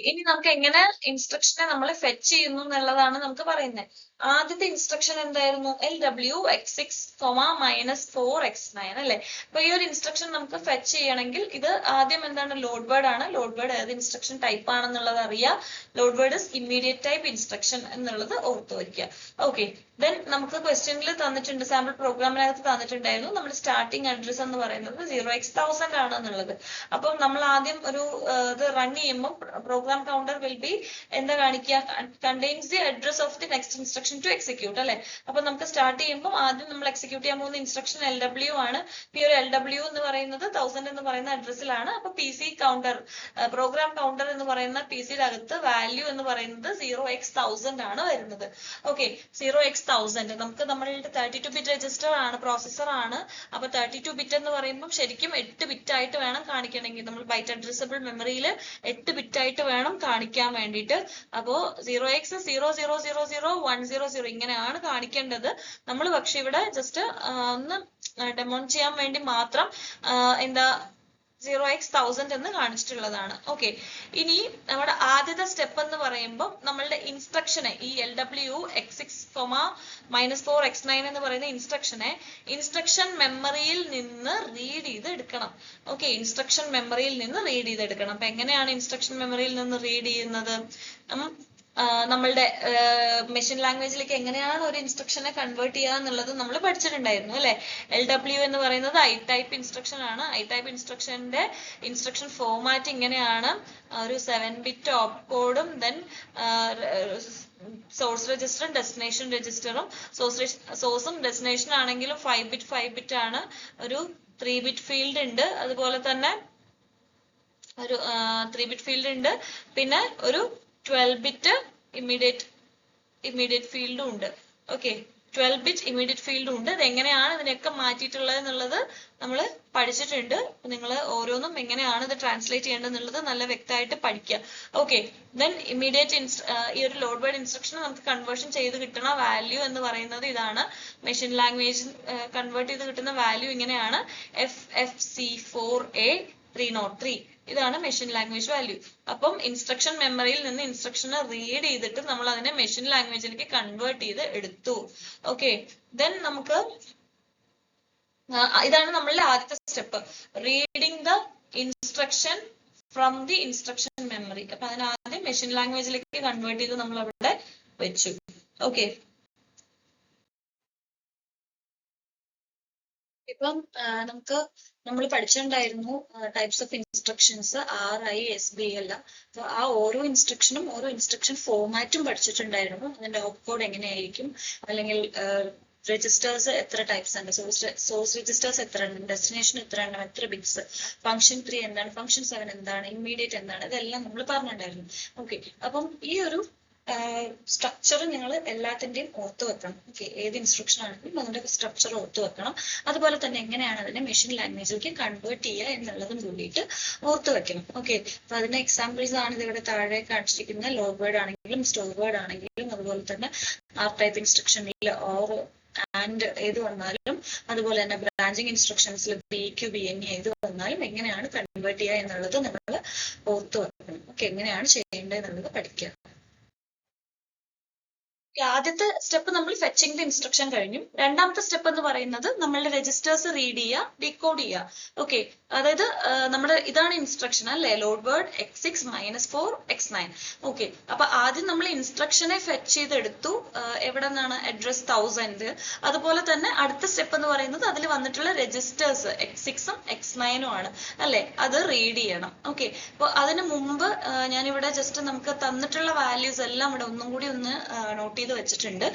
ഇനി നമുക്ക് എങ്ങനെ ഇൻസ്ട്രക്ഷനെ നമ്മൾ ഫെച്ച് ചെയ്യുന്നു എന്നുള്ളതാണ് നമുക്ക് പറയുന്നത്. ആദ്യത്തെ ഇൻസ്ട്രക്ഷൻ എന്തായിരുന്നു? LW X6, -4X9 അല്ലെ? അപ്പൊ ഈ ഒരു ഇൻസ്ട്രക്ഷൻ നമുക്ക് ഫെച്ച് ചെയ്യണമെങ്കിൽ ഇത് ആദ്യം എന്താണ്? ലോഡ് വേർഡ് ആണ്. ലോഡ് വേർഡ് ഏത് ഇൻസ്ട്രക്ഷൻ ടൈപ്പ് ആണെന്നുള്ളത് അറിയാം. Load word is immediate type instruction എന്നുള്ളത് ഓർത്ത് വയ്ക്കുക. ഓക്കെ, ദെൻ നമുക്ക് ക്വസ്റ്റ്യനിൽ തന്നിട്ടുണ്ട്, സാമ്പിൾ പ്രോഗ്രാമിനകത്ത് തന്നിട്ടുണ്ടായിരുന്നു നമ്മുടെ സ്റ്റാർട്ടിംഗ് അഡ്രസ് എന്ന് പറയുന്നത് 0x1000 ആണ് എന്നുള്ളത്. അപ്പം നമ്മൾ ആദ്യം ഒരു ഇത് റൺ ചെയ്യുമ്പോൾ പ്രോഗ്രാം കൗണ്ടർ വിൽ ബി എന്താ കാണിക്കുക? Contains the address of the next instruction to execute അല്ലെ? അപ്പൊ നമുക്ക് സ്റ്റാർട്ട് ചെയ്യുമ്പോൾ ആദ്യം നമ്മൾ എക്സിക്യൂട്ട് ചെയ്യാൻ പോകുന്ന ഇൻസ്ട്രക്ഷൻ LW ആണ്. ഈ ഒരു LW എന്ന് പറയുന്നത് 1000 എന്ന് പറയുന്ന അഡ്രസ്സിലാണ്. അപ്പൊ PC കൗണ്ടർ, പ്രോഗ്രാം കൗണ്ടർ എന്ന് പറയുന്ന PCയുടെ അകത്ത് വാല്യൂ എന്ന് പറയുന്നത് 0x1000 ആണ് വരുന്നത്. ഓക്കെ, 0x1000 നമുക്ക് നമ്മളുടെ 32 ബിറ്റ് രജിസ്റ്റർ ആണ്, പ്രോസസർ ആണ്. അപ്പൊ 32 ബിറ്റ് എന്ന് പറയുമ്പോൾ ശരിക്കും 8 ബിറ്റ് ആയിട്ട് വേണം കാണിക്കണമെങ്കിൽ. നമ്മൾ ബൈറ്റ് അഡ്രസബിൾ മെമ്മറിയിൽ 8 ബിറ്റ് ആയിട്ട് വേണം കാണിക്കാൻ വേണ്ടിയിട്ട്. അപ്പോ 0x00001000 ഇങ്ങനെയാണ് കാണിക്കേണ്ടത്. നമ്മൾ പക്ഷെ ഇവിടെ ജസ്റ്റ് ഒന്ന് ഡെമോ ചെയ്യാൻ വേണ്ടി മാത്രം എന്താ 0x1000 എന്ന് കാണിച്ചിട്ടുള്ളതാണ്. ഓക്കെ, ഇനി നമ്മുടെ ആദ്യത്തെ സ്റ്റെപ്പ് എന്ന് പറയുമ്പോൾ നമ്മളുടെ ഇൻസ്ട്രക്ഷനെ, ഈ LW X6, -4X9 എന്ന് പറയുന്ന ഇൻസ്ട്രക്ഷൻ മെമ്മറിയിൽ നിന്ന് റീഡ് ചെയ്ത് എടുക്കണം. ഓക്കെ, ഇൻസ്ട്രക്ഷൻ മെമ്മറിയിൽ നിന്ന് റീഡ് ചെയ്തെടുക്കണം. അപ്പൊ എങ്ങനെയാണ് ഇൻസ്ട്രക്ഷൻ മെമ്മറിയിൽ നിന്ന് റീഡ് ചെയ്യുന്നത്? നമ്മളുടെ മെഷീൻ ലാംഗ്വേജിലേക്ക് എങ്ങനെയാണ് ഒരു ഇൻസ്ട്രക്ഷനെ കൺവേർട്ട് ചെയ്യുക എന്നുള്ളത് നമ്മൾ പഠിച്ചിട്ടുണ്ടായിരുന്നു അല്ലെ? LW എന്ന് പറയുന്നത് I ടൈപ്പ് ഇൻസ്ട്രക്ഷൻ ആണ്. I ടൈപ്പ് ഇൻസ്ട്രക്ഷന്റെ ഇൻസ്ട്രക്ഷൻ ഫോർമാറ്റ് ഇങ്ങനെയാണ്. ഒരു 7 ബിറ്റ് ഓപ്പ് കോഡും ദെൻ സോഴ്സ് രജിസ്റ്ററും ഡെസ്റ്റിനേഷൻ രജിസ്റ്ററും. സോഴ്സും ഡെസ്റ്റിനേഷൻ ആണെങ്കിലും 5 ബിറ്റ് ആണ്. ഒരു 3 ബിറ്റ് ഫീൽഡ് ഉണ്ട്. അതുപോലെ തന്നെ ഒരു 3-bit ഫീൽഡ് ഉണ്ട്, പിന്നെ ഒരു 12-bit ഇമ്മീഡിയറ്റ് ഫീൽഡും ഉണ്ട്. ഓക്കെ, 12-bit ഇമ്മീഡിയറ്റ് ഫീൽഡും ഉണ്ട്. ഇത് എങ്ങനെയാണ് ഇതിനൊക്കെ മാറ്റിയിട്ടുള്ളത് എന്നുള്ളത് നമ്മൾ പഠിച്ചിട്ടുണ്ട്. നിങ്ങൾ ഓരോന്നും എങ്ങനെയാണ് ഇത് ട്രാൻസ്ലേറ്റ് ചെയ്യേണ്ടത് എന്നുള്ളത് നല്ല വ്യക്തമായിട്ട് പഠിക്കുക. ഓക്കെ, ദെൻ ഇമ്മീഡിയറ്റ് ഈ ഒരു ലോഡ് വേർഡ് ഇൻസ്ട്രക്ഷൻ നമുക്ക് കൺവേർഷൻ ചെയ്ത് കിട്ടുന്ന വാല്യൂ എന്ന് പറയുന്നത് ഇതാണ്. മെഷീൻ ലാംഗ്വേജ് കൺവേർട്ട് ചെയ്ത് കിട്ടുന്ന വാല്യൂ ഇങ്ങനെയാണ്, FFC4A303. ഇതാണ് മെഷീൻ ലാംഗ്വേജ് വാല്യൂ. അപ്പം ഇൻസ്ട്രക്ഷൻ മെമ്മറിയിൽ നിന്ന് ഇൻസ്ട്രക്ഷനെ റീഡ് ചെയ്തിട്ട് നമ്മൾ അതിനെ മെഷീൻ ലാംഗ്വേജിലേക്ക് കൺവേർട്ട് ചെയ്ത് എടുത്തു. ഓക്കെ, ദെൻ നമുക്ക് ഇതാണ് നമ്മളുടെ ആദ്യത്തെ step, reading the instruction from the instruction memory. അപ്പൊ അതിനാദ്യം മെഷീൻ ലാംഗ്വേജിലേക്ക് കൺവേർട്ട് ചെയ്ത് നമ്മൾ അവിടെ വെച്ചു. ഓക്കെ, ഇപ്പം നമുക്ക് നമ്മൾ പഠിച്ചിട്ടുണ്ടായിരുന്നു ടൈപ്സ് ഓഫ് ഇൻസ്ട്രക്ഷൻസ് RISB എല്ലാം. ആ ഓരോ ഇൻസ്ട്രക്ഷനും ഓരോ ഇൻസ്ട്രക്ഷൻ ഫോർമാറ്റും പഠിച്ചിട്ടുണ്ടായിരുന്നു. അതിന്റെ ഓപ്പ് കോഡ് എങ്ങനെയായിരിക്കും, അല്ലെങ്കിൽ രജിസ്റ്റേഴ്സ് എത്ര ടൈപ്സ് ഉണ്ട്, സോഴ്സ് രജിസ്റ്റേഴ്സ് എത്ര ഉണ്ട്, ഡെസ്റ്റിനേഷൻ എത്ര എണ്ണം, എത്ര ബിറ്റ്സ്, ഫംഗ്ഷൻ 3 എന്താണ്, ഫംഗ്ഷൻ 7 എന്താണ്, ഇമ്മീഡിയറ്റ് എന്താണ്, ഇതെല്ലാം നമ്മൾ പറഞ്ഞിട്ടുണ്ടായിരുന്നു. ഓക്കെ, അപ്പം ഈ ഒരു സ്ട്രക്ചർ നിങ്ങൾ എല്ലാത്തിന്റെയും ഓർത്ത് വെക്കണം. ഓക്കെ, ഏത് ഇൻസ്ട്രക്ഷൻ ആണെങ്കിലും അതിന്റെ സ്ട്രക്ചർ ഓർത്ത് വെക്കണം. അതുപോലെ തന്നെ എങ്ങനെയാണ് അതിനെ മെഷീൻ ലാംഗ്വേജിലേക്ക് കൺവേർട്ട് ചെയ്യുക എന്നുള്ളതും കൂടിയിട്ട് ഓർത്ത് വെക്കണം. ഓക്കെ, അപ്പൊ അതിന്റെ എക്സാമ്പിൾസ് ആണ് ഇതിവിടെ താഴെ കാണിച്ചിരിക്കുന്ന. ലോഡ് വേർഡ് ആണെങ്കിലും സ്റ്റോർ വേർഡ് ആണെങ്കിലും, അതുപോലെ തന്നെ ആർ ടൈപ്പ് ഇൻസ്ട്രക്ഷനിൽ ഓർ ആൻഡ് ഏത് വന്നാലും, അതുപോലെ തന്നെ ബ്രാഞ്ചിങ് ഇൻസ്ട്രക്ഷൻസിൽ BQ BNE ഏത് വന്നാലും എങ്ങനെയാണ് കൺവേർട്ട് ചെയ്യുക എന്നുള്ളത് നമ്മൾ ഓർത്ത് വെക്കണം. ഓക്കെ, എങ്ങനെയാണ് ചെയ്യേണ്ടത് എന്നുള്ളത് പഠിക്കുക. ആദ്യത്തെ സ്റ്റെപ്പ് നമ്മൾ ഫെച്ചിങ് ദ ഇൻസ്ട്രക്ഷൻ കഴിഞ്ഞു. രണ്ടാമത്തെ സ്റ്റെപ്പ് എന്ന് പറയുന്നത് നമ്മളുടെ രജിസ്റ്റേഴ്സ് റീഡ് ചെയ്യുക, ഡീകോഡ് ചെയ്യുക. ഓക്കെ, അതായത് നമ്മുടെ ഇതാണ് ഇൻസ്ട്രക്ഷൻ അല്ലെ, load word X6 -4 X9. Okay, അപ്പൊ ആദ്യം നമ്മൾ ഇൻസ്ട്രക്ഷനെ ഫെച്ച് ചെയ്തെടുത്തു. എവിടെ നിന്നാണ്, അഡ്രസ് 1000. അതുപോലെ തന്നെ അടുത്ത സ്റ്റെപ്പ് എന്ന് പറയുന്നത് അതിൽ വന്നിട്ടുള്ള രജിസ്റ്റേഴ്സ് X6ഉം X9ഉം ആണ് അല്ലെ, അത് റീഡ് ചെയ്യണം. ഓക്കെ, അപ്പൊ അതിന് മുമ്പ് ഞാനിവിടെ ജസ്റ്റ് നമുക്ക് തന്നിട്ടുള്ള വാല്യൂസ് എല്ലാം ഇവിടെ ഒന്നും കൂടി ഒന്ന് നോട്ട് ചെയ്ത് വെച്ചിട്ടുണ്ട്,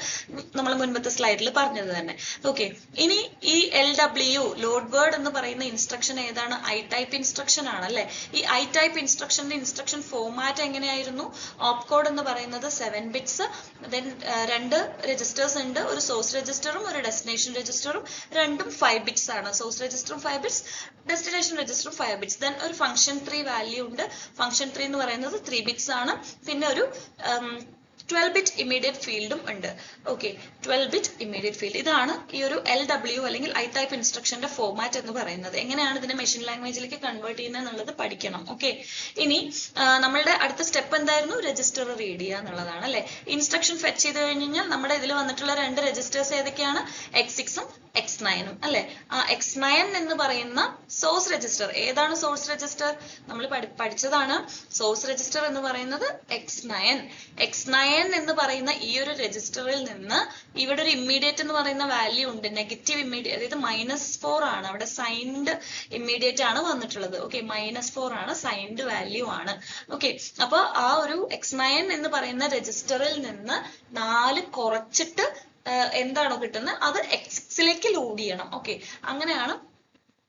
നമ്മൾ മുൻപത്തെ സ്ലൈഡിൽ പറഞ്ഞത് തന്നെ. ഓക്കെ, ഇനി ഈ LW ലോഡ് വേർഡ് എന്ന് പറയുന്ന ഇൻസ്ട്രക്ഷൻ ഏതാണ്, ഐ ടൈപ്പ് ഇൻസ്ട്രക്ഷൻ ആണ് അല്ലെ. ഈ ഐ ടൈപ്പ് ഇൻസ്ട്രക്ഷന്റെ ഇൻസ്ട്രക്ഷൻ ഫോർമാറ്റ് എങ്ങനെയായിരുന്നു, ഓപ്പ് കോഡ് എന്ന് പറയുന്നത് 7 bits, ദെൻ 2 രജിസ്റ്റേഴ്സ് ഉണ്ട്, ഒരു സോഴ്സ് രജിസ്റ്ററും ഒരു ഡെസ്റ്റിനേഷൻ രജിസ്റ്ററും, രണ്ടും 5 bits ആണ്. സോഴ്സ് രജിസ്റ്ററും 5 bits, ഡെസ്റ്റിനേഷൻ രജിസ്റ്ററും 5 bits. ദെൻ ഒരു ഫംഗ്ഷൻ 3 വാല്യൂ ഉണ്ട്. ഫംഗ്ഷൻ 3 എന്ന് പറയുന്നത് 3 bits ആണ്. പിന്നെ ഒരു 12-bit ഇമ്മീഡിയറ്റ് ഫീൽഡും ഉണ്ട്. Okay, 12-bit immediate field. ഇതാണ് ഈ ഒരു LW അല്ലെങ്കിൽ ഐ ടൈപ്പ് ഇൻസ്ട്രക്ഷന്റെ ഫോർമാറ്റ് എന്ന് പറയുന്നത്. എങ്ങനെയാണ് ഇതിനെ മെഷീൻ ലാംഗ്വേജിലേക്ക് കൺവേർട്ട് ചെയ്യുന്നത് എന്നുള്ളത് പഠിക്കണം. ഓക്കെ, ഇനി നമ്മളുടെ അടുത്ത സ്റ്റെപ്പ് എന്തായിരുന്നു, രജിസ്റ്റർ റീഡ് ചെയ്യുക എന്നുള്ളതാണ് അല്ലെ. ഇൻസ്ട്രക്ഷൻ ഫെച്ച് ചെയ്ത് കഴിഞ്ഞാൽ നമ്മുടെ ഇതിൽ വന്നിട്ടുള്ള 2 രജിസ്റ്റേഴ്സ് ഏതൊക്കെയാണ്, X6ഉം X9ഉം അല്ലെ. ആ X9 എന്ന് പറയുന്ന സോഴ്സ് രജിസ്റ്റർ ഏതാണ്, സോഴ്സ് രജിസ്റ്റർ നമ്മൾ പഠിച്ചതാണ്. സോഴ്സ് രജിസ്റ്റർ എന്ന് പറയുന്നത് X9 എന്ന് പറയുന്ന ഈ ഒരു രജിസ്റ്ററിൽ നിന്ന് ഇവിടെ ഒരു ഇമ്മീഡിയറ്റ് എന്ന് പറയുന്ന വാല്യൂ ഉണ്ട്, നെഗറ്റീവ് ഇമ്മീഡിയറ്റ്, അതായത് -4 ആണ്. അവിടെ സൈൻഡ് ഇമ്മീഡിയറ്റ് ആണ് വന്നിട്ടുള്ളത്. ഓക്കെ, -4 ആണ്, സൈൻഡ് വാല്യൂ ആണ്. ഓക്കെ, അപ്പൊ ആ ഒരു X9 എന്ന് പറയുന്ന രജിസ്റ്ററിൽ നിന്ന് 4 കുറച്ചിട്ട് എന്താണോ കിട്ടുന്നത് അത് X6ലേക്ക് ലോഡ് ചെയ്യണം. ഓക്കെ, അങ്ങനെയാണ്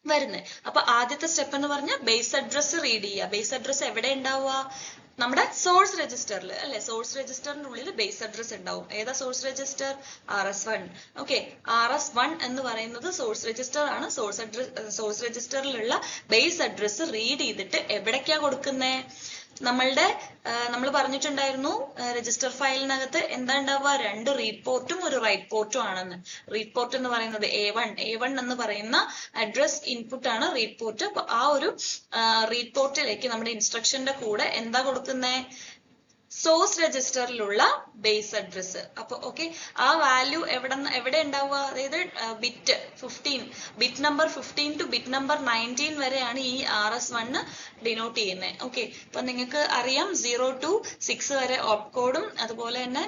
വരുന്നത്. അപ്പൊ ആദ്യത്തെ സ്റ്റെപ്പ് എന്ന് പറഞ്ഞാൽ ബേസ് അഡ്രസ് റീഡ് ചെയ്യുക. ബേസ് അഡ്രസ് എവിടെ ഉണ്ടാവുക, നമ്മുടെ സോഴ്സ് രജിസ്റ്ററിൽ അല്ലെ. സോഴ്സ് രജിസ്റ്ററിന്റെ ഉള്ളിൽ ബേസ് അഡ്രസ് ഉണ്ടാവും. ഏതാ source register, RS1. Okay, RS1 എന്ന് പറയുന്നത് സോഴ്സ് രജിസ്റ്റർ ആണ്. സോഴ്സ് രജിസ്റ്ററിലുള്ള ബേസ് അഡ്രസ് റീഡ് ചെയ്തിട്ട് എവിടേക്കാ കൊടുക്കുന്നേ, നമ്മൾ പറഞ്ഞിട്ടുണ്ടായിരുന്നു രജിസ്റ്റർ ഫയലിനകത്ത് എന്താ ഉണ്ടാവുക, 2 റീഡ് പോർട്ടും ഒരു റൈറ്റ് പോർട്ടും ആണെന്ന്. റീഡ് പോർട്ട് എന്ന് പറയുന്നത് A1 എന്ന് പറയുന്ന അഡ്രസ് ഇൻപുട്ട് ആണ് റീഡ് പോർട്ട്. അപ്പൊ ആ ഒരു റീഡ് പോർട്ടിലേക്ക് നമ്മുടെ ഇൻസ്ട്രക്ഷന്റെ കൂടെ എന്താ കൊടുക്കുന്നേ, സോഴ്സ് രജിസ്റ്ററിലുള്ള ബേസ് അഡ്രസ്. അപ്പൊ ഓക്കെ, ആ വാല്യൂ എവിടെ ഉണ്ടാവുക, അതായത് bit number 15 two bit number 19 വരെയാണ് ഈ RS1 ഡിനോട്ട് ചെയ്യുന്നത്. ഓക്കെ, അപ്പൊ നിങ്ങൾക്ക് അറിയാം 0 to 6 വരെ ഓപ്പ് കോഡും, അതുപോലെ തന്നെ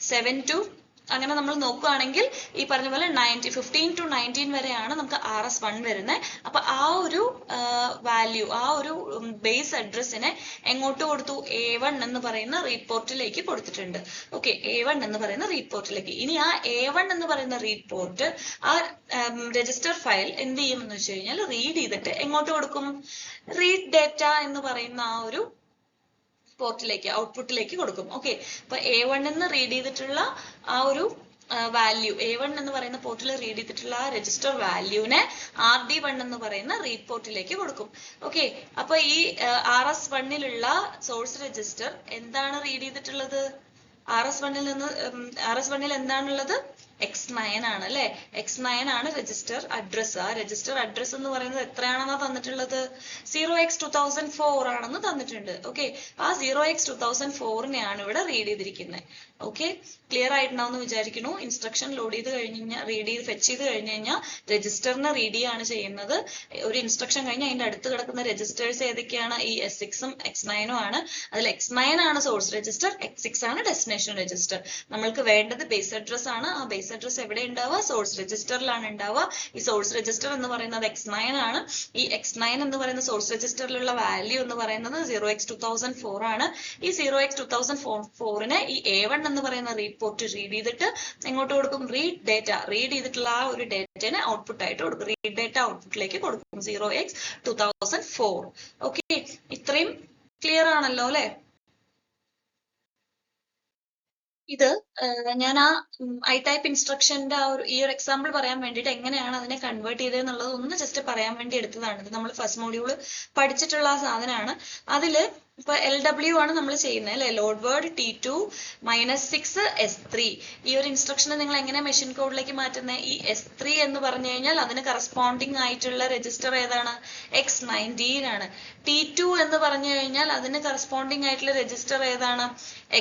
7 to അങ്ങനെ നമ്മൾ നോക്കുകയാണെങ്കിൽ ഈ പറഞ്ഞ പോലെ 15 to 19 വരെയാണ് നമുക്ക് RS1 വരുന്നത്. അപ്പൊ ആ ഒരു വാല്യൂ, ആ ഒരു ബേസ് അഡ്രസ്സിനെ എങ്ങോട്ട് കൊടുത്തു? A1 എന്ന് പറയുന്ന റീഡ് പോർട്ടിലേക്ക് കൊടുത്തിട്ടുണ്ട്. ഓക്കെ, A1 എന്ന് പറയുന്ന റീഡ് പോർട്ടിലേക്ക്. ഇനി ആ A1 എന്ന് പറയുന്ന റീഡ് പോർട്ട് ആ രജിസ്റ്റർ ഫയൽ എന്ത് ചെയ്യുമെന്ന് വെച്ച് കഴിഞ്ഞാൽ റീഡ് ചെയ്തിട്ട് എങ്ങോട്ട് കൊടുക്കും? റീഡ് ഡേറ്റ എന്ന് പറയുന്ന ആ ഒരു പോർട്ടിലേക്ക്, ഔട്ട്പുട്ടിലേക്ക് കൊടുക്കും. ഓക്കെ, അപ്പൊ A1 എന്ന് റീഡ് ചെയ്തിട്ടുള്ള ആ ഒരു വാല്യൂ, A1 എന്ന് പറയുന്ന പോർട്ടിൽ റീഡ് ചെയ്തിട്ടുള്ള ആ രജിസ്റ്റർ വാല്യൂവിനെ RD1 എന്ന് പറയുന്ന റീഡ് പോർട്ടിലേക്ക് കൊടുക്കും. ഓക്കെ, അപ്പൊ ഈ RS1ലുള്ള സോഴ്സ് രജിസ്റ്റർ എന്താണ് റീഡ് ചെയ്തിട്ടുള്ളത്? RS1ൽ നിന്ന് RS1ൽ എന്താണുള്ളത്? X9 ആണ് അല്ലെ? X9 ആണ് രജിസ്റ്റർ അഡ്രസ്. ആ രജിസ്റ്റർ അഡ്രസ് എന്ന് പറയുന്നത് എത്രയാണെന്നാ തന്നിട്ടുള്ളത്? 0x2004 ആണെന്ന് തന്നിട്ടുണ്ട്. ഓക്കെ, ആ 0x2004നെയാണ് ഇവിടെ റീഡ് ചെയ്തിരിക്കുന്നത്. ഓക്കെ, ക്ലിയർ ആയിട്ടുണ്ടാവുമെന്ന് വിചാരിക്കുന്നു. ഇൻസ്ട്രക്ഷൻ ലോഡ് ചെയ്ത് കഴിഞ്ഞ് കഴിഞ്ഞാൽ, റീഡ് ചെയ്ത് ഫെച്ച് ചെയ്ത് കഴിഞ്ഞ് കഴിഞ്ഞാൽ രജിസ്റ്ററിനെ റീഡ് ചെയ്യാണ് ചെയ്യുന്നത്. ഒരു ഇൻസ്ട്രക്ഷൻ കഴിഞ്ഞാൽ അതിന്റെ അടുത്ത് കിടക്കുന്ന രജിസ്റ്റേഴ്സ് ഏതൊക്കെയാണ്? ഈ S6ഉം X9ഉം ആണ്. അതിൽ X9 ആണ് സോഴ്സ് രജിസ്റ്റർ, X6 ആണ് ഡെസ്റ്റിനേഷൻ രജിസ്റ്റർ. നമ്മൾക്ക് വേണ്ടത് ബേസ് അഡ്രസ് ആണ്. ആ ബേസ് അഡ്രസ് എവിടെ ഉണ്ടാവുക? സോഴ്സ് രജിസ്റ്ററിലാണ് ഉണ്ടാവുക. ഈ സോഴ്സ് രജിസ്റ്റർ എന്ന് പറയുന്നത് X9 ആണ്. ഈ X9 എന്ന് പറയുന്ന സോഴ്സ് രജിസ്റ്ററിലുള്ള വാല്യൂ എന്ന് പറയുന്നത് 0x2004 ആണ്. ഈ 0x2004നെ ഈ A1 എന്ന് പറയുന്ന റീഡ് പോർട്ട് റീഡ് ചെയ്തിട്ട് എങ്ങോട്ട് കൊടുക്കും? Read data. റീഡ് ചെയ്തിട്ടുള്ള ആ ഒരു ഡേറ്റനെ ഔട്ട്പുട്ട് ആയിട്ട് കൊടുക്കും. റീഡ് ഡേറ്റ ഔട്ട്പുട്ടിലേക്ക് കൊടുക്കും 0x2004. ഓക്കെ, ഇത്രയും ക്ലിയർ ആണല്ലോ അല്ലെ? ഇത് ഞാൻ ആ ഐ ടൈപ്പ് ഇൻസ്ട്രക്ഷന്റെ ആ ഒരു ഈ ഒരു എക്സാമ്പിൾ പറയാൻ വേണ്ടിയിട്ട് എങ്ങനെയാണ് അതിനെ കൺവേർട്ട് ചെയ്തതെന്നുള്ളത് ഒന്ന് ജസ്റ്റ് പറയാൻ വേണ്ടി എടുത്തതാണ്. ഇത് നമ്മൾ ഫസ്റ്റ് മോഡ്യൂള് പഠിച്ചിട്ടുള്ള ആ സാധനമാണ്. അതില് ഇപ്പൊ LW ആണ് നമ്മൾ ചെയ്യുന്നത് അല്ലെ? Load word T2 -6 S3. ഈ ഒരു ഇൻസ്ട്രക്ഷനെ നിങ്ങൾ എങ്ങനെ മെഷീൻ കോഡിലേക്ക് മാറ്റുന്നത്? ഈ S3 എന്ന് പറഞ്ഞു കഴിഞ്ഞാൽ അതിന് കറസ്പോണ്ടിങ് ആയിട്ടുള്ള രജിസ്റ്റർ ഏതാണ്? X19 ആണ്. T2 എന്ന് പറഞ്ഞു കഴിഞ്ഞാൽ അതിന് കറസ്പോണ്ടിങ് ആയിട്ടുള്ള രജിസ്റ്റർ ഏതാണ്?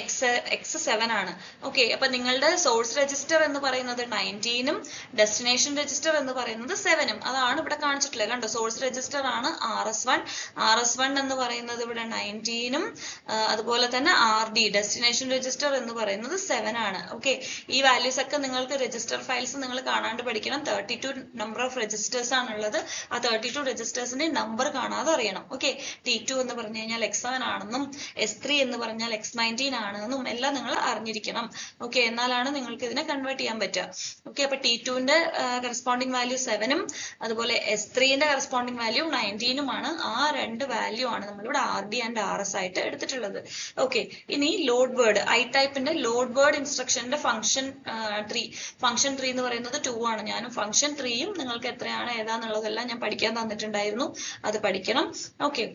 X7 ആണ്. ഓക്കെ, അപ്പൊ നിങ്ങളുടെ സോഴ്സ് രജിസ്റ്റർ എന്ന് പറയുന്നത് 19ഉം ഡെസ്റ്റിനേഷൻ രജിസ്റ്റർ എന്ന് പറയുന്നത് 7ഉം. അതാണ് ഇവിടെ കാണിച്ചിട്ടുള്ളത്. കണ്ടോ, സോഴ്സ് രജിസ്റ്റർ ആണ് RS1 എന്ന് പറയുന്നത് ഇവിടെ 19ഉം അതുപോലെ തന്നെ RD ഡെസ്റ്റിനേഷൻ രജിസ്റ്റർ എന്ന് പറയുന്നത് 7 ആണ്. ഓക്കെ, ഈ വാല്യൂസ് ഒക്കെ നിങ്ങൾക്ക് രജിസ്റ്റർ ഫയൽസ് നിങ്ങൾ കാണാണ്ട് പഠിക്കണം. 32 നമ്പർ ഓഫ് രജിസ്റ്റേഴ്സ് ആണുള്ളത്. ആ 32 രജിസ്റ്റേഴ്സിന്റെ നമ്പർ കാണാതെ അറിയണം. ഓക്കെ, T2 എന്ന് പറഞ്ഞു കഴിഞ്ഞാൽ X7 ആണെന്നും S3 എന്ന് പറഞ്ഞാൽ X19 ആണെന്നും എല്ലാം നിങ്ങൾ അറിഞ്ഞിരിക്കണം. ഓക്കെ, എന്നാലാണ് നിങ്ങൾക്ക് ഇതിനെ കൺവേർട്ട് ചെയ്യാൻ പറ്റുക. ഓക്കെ, അപ്പൊ T2ന്റെ കറസ്പോണ്ടിങ് വാല്യൂ 7ഉം അതുപോലെ S3ന്റെ കറസ്പോണ്ടിങ് വാല്യൂ 19ഉം ആണ്. ആ രണ്ട് വാല്യൂ ആണ് നമ്മളിവിടെ RD ആൻഡ് RS ആയിട്ട് എടുത്തിട്ടുള്ളത്. ഓക്കെ, ഇനി ലോഡ് വേർഡ് ഐ ടൈപ്പിന്റെ ലോഡ് വേർഡ് ഇൻസ്ട്രക്ഷന്റെ ഫംഗ്ഷൻ ട്രീ എന്ന് പറയുന്നത് 2 ആണ്. ഞാനും ഫംഗ്ഷൻ 3യും നിങ്ങൾക്ക് എത്രയാണ് ഏതാന്നുള്ളതെല്ലാം ഞാൻ പഠിക്കാൻ തന്നിട്ടുണ്ടായിരുന്നു. അത് പഠിക്കണം. ഓക്കെ,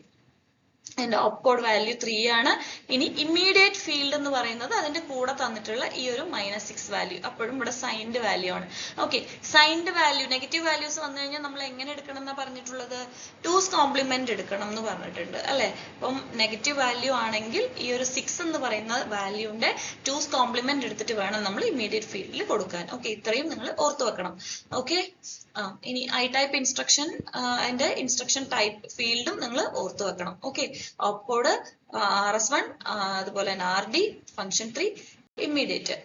അതിന്റെ ഓപ്കോഡ് വാല്യൂ 3 ആണ്. ഇനി ഇമ്മീഡിയറ്റ് ഫീൽഡ് എന്ന് പറയുന്നത് അതിന്റെ കൂടെ തന്നിട്ടുള്ള ഈ ഒരു -6 വാല്യൂ, അപ്പോഴും ഇവിടെ സൈൻഡ് വാല്യൂ ആണ്. Okay, signed value negative values വന്നു കഴിഞ്ഞാൽ നമ്മൾ എങ്ങനെ എടുക്കണം എന്നാ പറഞ്ഞിട്ടുള്ളത്? 2's കോംപ്ലിമെന്റ് എടുക്കണം എന്ന് പറഞ്ഞിട്ടുണ്ട് അല്ലെ? അപ്പം നെഗറ്റീവ് വാല്യൂ ആണെങ്കിൽ ഈ ഒരു 6 എന്ന് പറയുന്ന വാല്യൂന്റെ 2's കോംപ്ലിമെന്റ് എടുത്തിട്ട് വേണം നമ്മൾ ഇമ്മീഡിയറ്റ് ഫീൽഡിൽ കൊടുക്കാൻ. ഓക്കെ, ഇത്രയും നിങ്ങൾ ഓർത്ത് വെക്കണം. ഓക്കെ, ഇനി ഐ ടൈപ്പ് ഇൻസ്ട്രക്ഷൻ അതിന്റെ ഇൻസ്ട്രക്ഷൻ ടൈപ്പ് ഫീൽഡും നിങ്ങൾ ഓർത്ത് വെക്കണം. ഓക്കെ, ഓപ്കോഡ് RS1 അതുപോലെ തന്നെ RD ഫംഗ്ഷൻ 3 ഇമ്മീഡിയറ്റ്.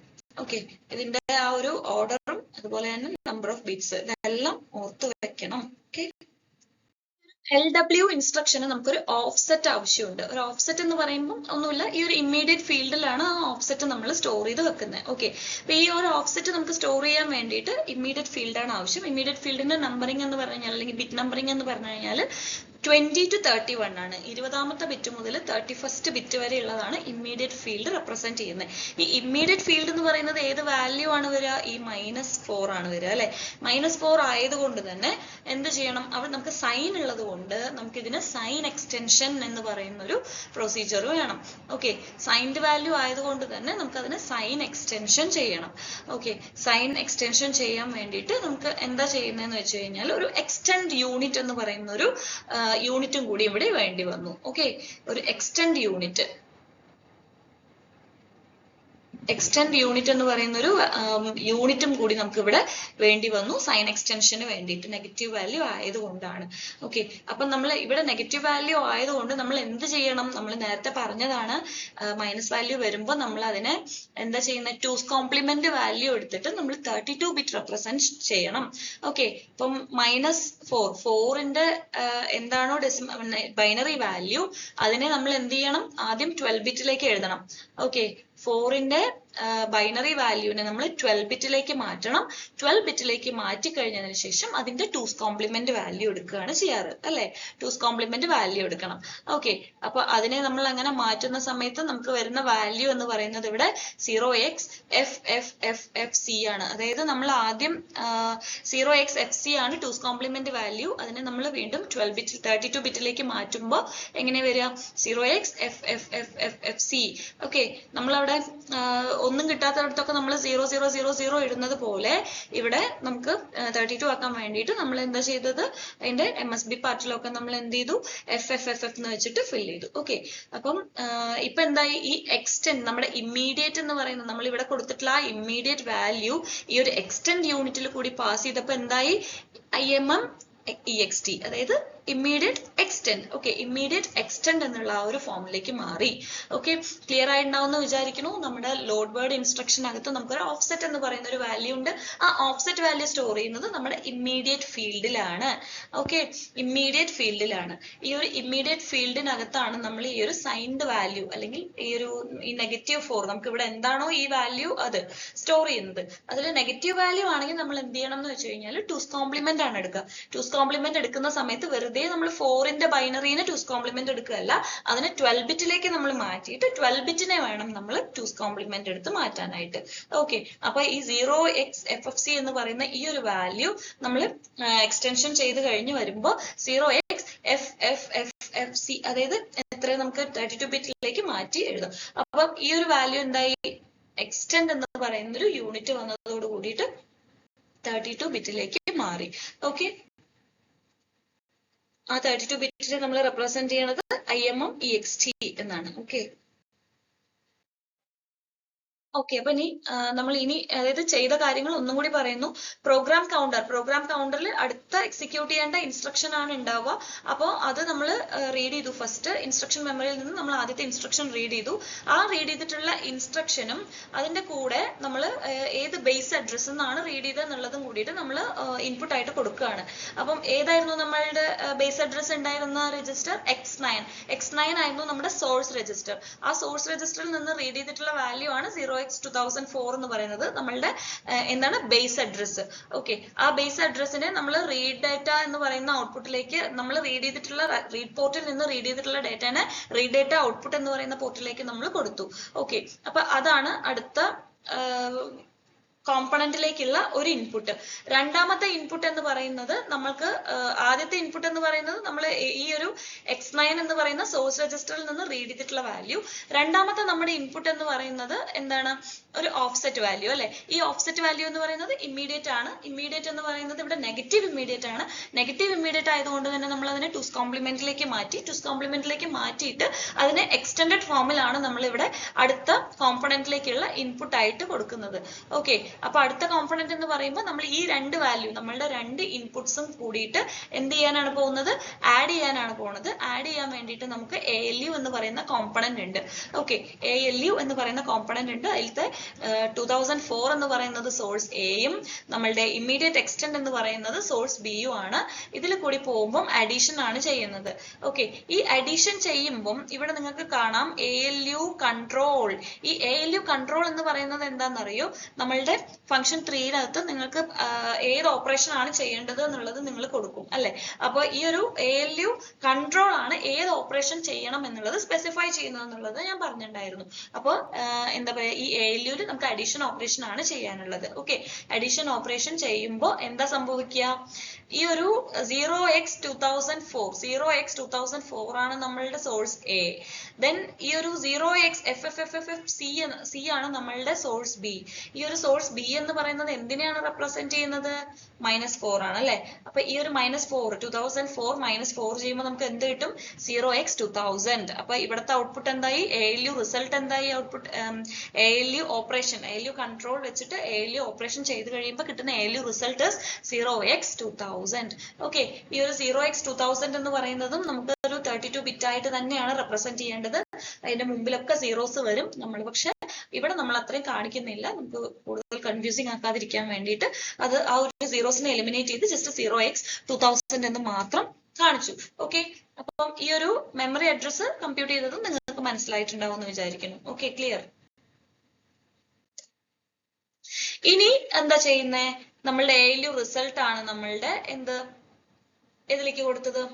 ഓക്കെ, ഇതിന്റെ ആ ഒരു ഓർഡറും അതുപോലെ തന്നെ നമ്പർ ഓഫ് ബിറ്റ്സ് ഇതെല്ലാം ഓർത്ത് വെക്കണം. ഓക്കെ, LW ഇൻസ്ട്രക്ഷന് നമുക്കൊരു ഓഫ്സെറ്റ് ആവശ്യമുണ്ട്. ഒരു ഓഫ്സെറ്റ് എന്ന് പറയുമ്പോൾ ഒന്നുമില്ല, ഈ ഒരു ഇമ്മീഡിയറ്റ് ഫീൽഡിലാണ് ആ ഓഫ്സെറ്റ് നമ്മൾ സ്റ്റോർ ചെയ്ത് വെക്കുന്നത്. ഓക്കെ, അപ്പൊ ഈ ഒരു ഓഫ്സെറ്റ് നമുക്ക് സ്റ്റോർ ചെയ്യാൻ വേണ്ടിയിട്ട് ഇമ്മീഡിയറ്റ് ഫീൽഡാണ് ആവശ്യം. ഇമ്മീഡിയറ്റ് ഫീൽഡിന്റെ നമ്പറിംഗ് എന്ന് പറഞ്ഞു കഴിഞ്ഞാൽ അല്ലെങ്കിൽ ബിറ്റ് നമ്പറിംഗ് എന്ന് പറഞ്ഞു കഴിഞ്ഞാൽ 20 to 31 ആണ്. 20ാമത്തെ ബിറ്റ് മുതൽ 31st ബിറ്റ് വരെ ഉള്ളതാണ് ഇമ്മീഡിയറ്റ് ഫീൽഡ് റെപ്രസെന്റ് ചെയ്യുന്നത്. ഈ ഇമ്മീഡിയറ്റ് ഫീൽഡ് എന്ന് പറയുന്നത് ഏത് വാല്യൂ ആണ് വരിക? ഈ -4 ആണ് വരിക അല്ലെ? -4 ആയതുകൊണ്ട് തന്നെ എന്ത് ചെയ്യണം? അവിടെ നമുക്ക് സൈൻ ഉള്ളത് കൊണ്ട് നമുക്ക് ഇതിന് സൈൻ എക്സ്റ്റൻഷൻ എന്ന് പറയുന്ന ഒരു പ്രൊസീജിയർ വേണം. ഓക്കെ, സൈൻഡ് വാല്യൂ ആയതുകൊണ്ട് തന്നെ നമുക്ക് അതിന് സൈൻ എക്സ്റ്റൻഷൻ ചെയ്യണം. ഓക്കെ, സൈൻ എക്സ്റ്റൻഷൻ ചെയ്യാൻ വേണ്ടിയിട്ട് നമുക്ക് എന്താ ചെയ്യുന്നതെന്ന് വെച്ച് കഴിഞ്ഞാൽ ഒരു എക്സ്റ്റെൻഡ് യൂണിറ്റ് എന്ന് പറയുന്ന ഒരു യൂണിറ്റും കൂടി ഇവിടെ വേണ്ടി വന്നു. ഓക്കെ, ഒരു എക്സ്റ്റെൻഡ് യൂണിറ്റ് എക്സ്റ്റെൻഡ് യൂണിറ്റ് എന്ന് പറയുന്ന ഒരു യൂണിറ്റും കൂടി നമുക്ക് ഇവിടെ വേണ്ടി വന്നു സൈൻ എക്സ്റ്റൻഷന് വേണ്ടിയിട്ട് നെഗറ്റീവ് വാല്യൂ ആയതുകൊണ്ടാണ്. ഓക്കെ, അപ്പം നമ്മൾ ഇവിടെ നെഗറ്റീവ് വാല്യൂ ആയതുകൊണ്ട് നമ്മൾ എന്ത് ചെയ്യണം? നമ്മൾ നേരത്തെ പറഞ്ഞതാണ് മൈനസ് വാല്യൂ വരുമ്പോൾ നമ്മൾ അതിനെ എന്താ ചെയ്യുന്നത്? ടൂസ് കോംപ്ലിമെന്റ് വാല്യൂ എടുത്തിട്ട് നമ്മൾ 32 ബിറ്റ് റെപ്രസെന്റ് ചെയ്യണം. ഓക്കെ, ഇപ്പം -4ന്റെ എന്താണോ ബൈനറി വാല്യൂ അതിനെ നമ്മൾ എന്ത് ചെയ്യണം? ആദ്യം 12 ബിറ്റിലേക്ക് എഴുതണം. ഓക്കെ, 4ന്റെ ബൈനറി വാല്യൂവിനെ നമ്മൾ 12 ബിറ്റിലേക്ക് മാറ്റണം. 12 ബിറ്റിലേക്ക് മാറ്റി കഴിഞ്ഞതിന് ശേഷം അതിന്റെ ടൂസ് കോംപ്ലിമെന്റ് വാല്യൂ എടുക്കുകയാണ് ചെയ്യാറ് അല്ലെ? ടൂസ് കോംപ്ലിമെന്റ് വാല്യൂ എടുക്കണം. ഓക്കെ, അപ്പൊ അതിനെ നമ്മൾ അങ്ങനെ മാറ്റുന്ന സമയത്ത് നമുക്ക് വരുന്ന വാല്യൂ എന്ന് പറയുന്നത് ഇവിടെ 0xFFFFC ആണ്. അതായത് നമ്മൾ ആദ്യം 0xFC ആണ് ടൂസ് കോംപ്ലിമെന്റ് വാല്യൂ. അതിനെ നമ്മൾ വീണ്ടും 32 ബിറ്റിലേക്ക് മാറ്റുമ്പോൾ എങ്ങനെ വരിക? 0xFFFFC. ഓക്കെ, നമ്മളവിടെ ഒന്നും കിട്ടാത്തടത്തൊക്കെ നമ്മൾ 0000 ഇടുന്നത് പോലെ ഇവിടെ നമുക്ക് 32 ആക്കാൻ വേണ്ടിയിട്ട് നമ്മൾ എന്താ ചെയ്തത്? അതിന്റെ MSB പാർട്ടിലൊക്കെ നമ്മൾ എന്ത് ചെയ്തു? FFFF എന്ന് വെച്ചിട്ട് ഫിൽ ചെയ്തു. ഓക്കെ, അപ്പം ഇപ്പൊ എന്തായി? ഈ എക്സ്റ്റെൻഡ് നമ്മുടെ ഇമ്മീഡിയറ്റ് എന്ന് പറയുന്നത് നമ്മൾ ഇവിടെ കൊടുത്തിട്ടുള്ള ആ ഇമ്മീഡിയറ്റ് വാല്യൂ ഈ ഒരു എക്സ്റ്റെൻഡ് യൂണിറ്റിൽ കൂടി പാസ് ചെയ്തപ്പോൾ എന്തായി? IMM-EXT, അതായത് immediate extend. Okay, immediate extend എന്നുള്ള ആ ഒരു ഫോമിലേക്ക് മാറി. ഓക്കെ, ക്ലിയർ ആയിട്ടുണ്ടാവുമെന്ന് വിചാരിക്കുന്നു. നമ്മുടെ ലോഡ് വേർഡ് ഇൻസ്ട്രക്ഷനകത്ത് നമുക്കൊരു ഓഫ്സെറ്റ് എന്ന് പറയുന്ന ഒരു വാല്യൂ ഉണ്ട്. ആ ഓഫ്സെറ്റ് വാല്യൂ സ്റ്റോർ ചെയ്യുന്നത് നമ്മുടെ ഇമ്മീഡിയറ്റ് ഫീൽഡിലാണ്. ഓക്കെ, ഇമ്മീഡിയറ്റ് ഫീൽഡിലാണ്. ഈ ഒരു ഇമ്മീഡിയറ്റ് ഫീൽഡിനകത്താണ് നമ്മൾ ഈ ഒരു സൈൻഡ് വാല്യൂ അല്ലെങ്കിൽ ഈ -4 നമുക്ക് ഇവിടെ എന്താണോ ഈ വാല്യൂ അത് സ്റ്റോർ ചെയ്യുന്നത്. അതിൽ നെഗറ്റീവ് വാല്യൂ ആണെങ്കിൽ നമ്മൾ എന്ത് ചെയ്യണം എന്ന് വെച്ച് കഴിഞ്ഞാൽ ടൂസ് കോംപ്ലിമെന്റ് ആണ് എടുക്കുക. ടൂസ് കോംപ്ലിമെന്റ് എടുക്കുന്ന സമയത്ത് വെറുതെ നമ്മൾ 4ന്റെ ബൈനറിനെ ടൂസ് കോംപ്ലിമെന്റ് എടുക്കുകയല്ല, അതിനെ 12 ബിറ്റിലേക്ക് നമ്മൾ മാറ്റിയിട്ട് 12 ബിറ്റിനെ വേണം നമ്മൾ ടൂസ് കോംപ്ലിമെന്റ് എടുത്ത് മാറ്റാനായിട്ട്. ഓക്കെ, അപ്പൊ ഈ 0xFFC എന്ന് പറയുന്ന ഈ ഒരു വാല്യൂ നമ്മൾ എക്സ്റ്റൻഷൻ ചെയ്ത് കഴിഞ്ഞ് വരുമ്പോൾ 0xFFFFC, അതായത് എത്ര നമുക്ക് 32 ബിറ്റിലേക്ക് മാറ്റി എഴുതാം. അപ്പം ഈ ഒരു വാല്യൂ എന്തായി? എക്സ്റ്റെൻഡ് എന്ന് പറയുന്ന ഒരു യൂണിറ്റ് വന്നതോട് കൂടിയിട്ട് 32 ബിറ്റിലേക്ക് മാറി. ഓക്കെ, ആ 32 ബിറ്റിനെ നമ്മൾ റെപ്രസെന്റ് ചെയ്യണത് IMM-EXT എന്നാണ്. ഓക്കെ, അപ്പൊ ഇനി നമ്മൾ അതായത് ചെയ്ത കാര്യങ്ങൾ ഒന്നും കൂടി പറയുന്നു. പ്രോഗ്രാം കൗണ്ടറിൽ അടുത്ത എക്സിക്യൂട്ട് ചെയ്യേണ്ട ഇൻസ്ട്രക്ഷൻ ആണ് ഉണ്ടാവുക. അപ്പോൾ അത് നമ്മൾ റീഡ് ചെയ്തു. ഫസ്റ്റ് ഇൻസ്ട്രക്ഷൻ മെമ്മറിയിൽ നിന്ന് നമ്മൾ ആദ്യത്തെ ഇൻസ്ട്രക്ഷൻ റീഡ് ചെയ്തു. ആ റീഡ് ചെയ്തിട്ടുള്ള ഇൻസ്ട്രക്ഷനും അതിന്റെ കൂടെ നമ്മൾ ഏത് ബേസ് അഡ്രസ് എന്നാണ് റീഡ് ചെയ്തത് എന്നുള്ളതും കൂടിയിട്ട് നമ്മൾ ഇൻപുട്ട് ആയിട്ട് കൊടുക്കുകയാണ്. അപ്പം ഏതായിരുന്നു നമ്മളുടെ ബേസ് അഡ്രസ് ഉണ്ടായിരുന്ന രജിസ്റ്റർ? X9 ആയിരുന്നു നമ്മുടെ സോഴ്സ് രജിസ്റ്റർ. ആ സോഴ്സ് രജിസ്റ്ററിൽ നിന്ന് റീഡ് ചെയ്തിട്ടുള്ള വാല്യൂ ആണ് 0x2004 എന്ന് പറയുന്നത് നമ്മളുടെ എന്താണ്? Base address. ഓക്കെ, ആ ബേസ് അഡ്രസ്സിനെ നമ്മൾ റീഡ് ഡാറ്റ എന്ന് പറയുന്ന ഔട്ട്പുട്ടിലേക്ക് നമ്മൾ റീഡ് പോർട്ടിൽ നിന്ന് റീഡ് ചെയ്തിട്ടുള്ള ഡാറ്റനെ റീഡ് ഡാറ്റ ഔട്ട്പുട്ട് എന്ന് പറയുന്ന പോർട്ടിലേക്ക് നമ്മൾ കൊടുത്തു. ഓക്കെ, അപ്പൊ അതാണ് അടുത്ത കോമ്പണന്റിലേക്കുള്ള ഒരു ഇൻപുട്ട്. രണ്ടാമത്തെ ഇൻപുട്ട് എന്ന് പറയുന്നത് നമ്മൾക്ക് ആദ്യത്തെ ഇൻപുട്ട് എന്ന് പറയുന്നത് നമ്മൾ ഈ ഒരു X9 എന്ന് പറയുന്ന സോഴ്സ് രജിസ്റ്ററിൽ നിന്ന് റീഡ് ചെയ്തിട്ടുള്ള വാല്യൂ. രണ്ടാമത്തെ നമ്മുടെ ഇൻപുട്ട് എന്ന് പറയുന്നത് എന്താണ്? ഒരു ഓഫ്സെറ്റ് വാല്യൂ അല്ലെ? ഈ ഓഫ്സെറ്റ് വാല്യൂ എന്ന് പറയുന്നത് ഇമ്മീഡിയറ്റ് ആണ്. ഇമ്മീഡിയറ്റ് എന്ന് പറയുന്നത് ഇവിടെ നെഗറ്റീവ് ഇമ്മീഡിയറ്റ് ആണ്. നെഗറ്റീവ് ഇമ്മീഡിയറ്റ് ആയതുകൊണ്ട് തന്നെ നമ്മൾ അതിനെ ടൂസ് കോംപ്ലിമെന്റിലേക്ക് മാറ്റിയിട്ട് അതിനെ എക്സ്റ്റെൻഡഡ് ഫോമിലാണ് നമ്മൾ ഇവിടെ അടുത്ത കോമ്പണന്റിലേക്കുള്ള ഇൻപുട്ട് ആയിട്ട് കൊടുക്കുന്നത്. ഓക്കെ, അപ്പൊ അടുത്ത കോമ്പണന്റ് എന്ന് പറയുമ്പോൾ നമ്മൾ ഈ രണ്ട് വാല്യൂ നമ്മളുടെ രണ്ട് ഇൻപുട്സും കൂടിയിട്ട് എന്ത് ചെയ്യാനാണ് പോകുന്നത്? ആഡ് ചെയ്യാനാണ് പോകുന്നത്. ആഡ് ചെയ്യാൻ വേണ്ടിയിട്ട് നമുക്ക് ALU എന്ന് പറയുന്ന കോമ്പണന്റ് ഉണ്ട്. ഓക്കെ, ALU എന്ന് പറയുന്ന കോമ്പണന്റ് ഉണ്ട്. അതിലത്തെ 2004 എന്ന് പറയുന്നത് സോഴ്സ് എയും നമ്മളുടെ ഇമ്മീഡിയറ്റ് എക്സ്റ്റെൻഡ് എന്ന് പറയുന്നത് സോഴ്സ് ബിയും ആണ്. ഇതിൽ കൂടി പോകുമ്പോൾ അഡീഷൻ ആണ് ചെയ്യുന്നത്. ഓക്കെ, ഈ അഡീഷൻ ചെയ്യുമ്പോൾ ഇവിടെ നിങ്ങൾക്ക് കാണാം ALU കൺട്രോൾ. ഈ ALU കൺട്രോൾ എന്ന് പറയുന്നത് എന്താണെന്നറിയോ? നമ്മളുടെ ഫംഗ്ഷൻ 3-നകത്ത് നിങ്ങൾക്ക് ഏത് ഓപ്പറേഷൻ ആണ് ചെയ്യേണ്ടത് എന്നുള്ളത് നിങ്ങൾ കൊടുക്കും അല്ലെ? അപ്പൊ ഈ ഒരു ALU കൺട്രോൾ ആണ് ഏത് ഓപ്പറേഷൻ ചെയ്യണം എന്നുള്ളത് സ്പെസിഫൈ ചെയ്യുന്നത് എന്നുള്ളത് ഞാൻ പറഞ്ഞിട്ടുണ്ടായിരുന്നു. അപ്പോൾ എന്താ പറയാ, ഈ ALU നമുക്ക് അഡീഷൻ ഓപ്പറേഷൻ ആണ് ചെയ്യാനുള്ളത്. ഓക്കെ, അഡീഷൻ ഓപ്പറേഷൻ ചെയ്യുമ്പോൾ എന്താ സംഭവിക്കുക? ഈ ഒരു 0x2004 ആണ് നമ്മളുടെ സോഴ്സ് A. ദെൻ ഈ ഒരു 0xFFFFC ആണ് നമ്മളുടെ സോഴ്സ് B. ഈ ഒരു സോഴ്സ് ബി എന്ന് പറയുന്നത് എന്തിനെയാണ് റെപ്രസെന്റ് ചെയ്യുന്നത്? -4 ആണ് അല്ലെ. അപ്പൊ ഈ ഒരു -4 2004 -4 ചെയ്യുമ്പോൾ നമുക്ക് എന്ത് കിട്ടും? 0x2000. അപ്പൊ ഇവിടുത്തെ ഔട്ട്പുട്ട് എന്തായി? ALU റിസൾട്ട് എന്തായി? Output ALU operation, ALU control വെച്ചിട്ട് ALU ഓപ്പറേഷൻ ചെയ്ത് കഴിയുമ്പോൾ കിട്ടുന്ന ALU റിസൾട്ട് 0x2000. ഓക്കെ, ഈ ഒരു 0x2000 എന്ന് പറയുന്നതും നമുക്ക് ഒരു 32 ബിറ്റ് ആയിട്ട് തന്നെയാണ് റെപ്രസെന്റ് ചെയ്യേണ്ടത്. അതിന്റെ മുമ്പിലൊക്കെ സീറോസ് വരും. നമ്മൾ പക്ഷെ ഇവിടെ നമ്മൾ അത്രയും കാണിക്കുന്നില്ല, നമുക്ക് കൂടുതൽ കൺഫ്യൂസിങ് ആക്കാതിരിക്കാൻ വേണ്ടിയിട്ട് അത് ആ ഒരു സീറോസിനെ എലിമിനേറ്റ് ചെയ്ത് ജസ്റ്റ് 0x2000 എന്ന് മാത്രം കാണിച്ചു. ഓക്കെ, അപ്പം ഈ ഒരു മെമ്മറി അഡ്രസ് കമ്പ്യൂട്ട് ചെയ്തതും നിങ്ങൾക്ക് മനസ്സിലായിട്ടുണ്ടാവും എന്ന് വിചാരിക്കുന്നു. Okay, clear? ഇനി എന്താ ചെയ്യുന്നേ? നമ്മളുടെ ALU റിസൾട്ട് ആണ് നമ്മളുടെ എന്ത് ഇതിലേക്ക് കൊടുത്തത്?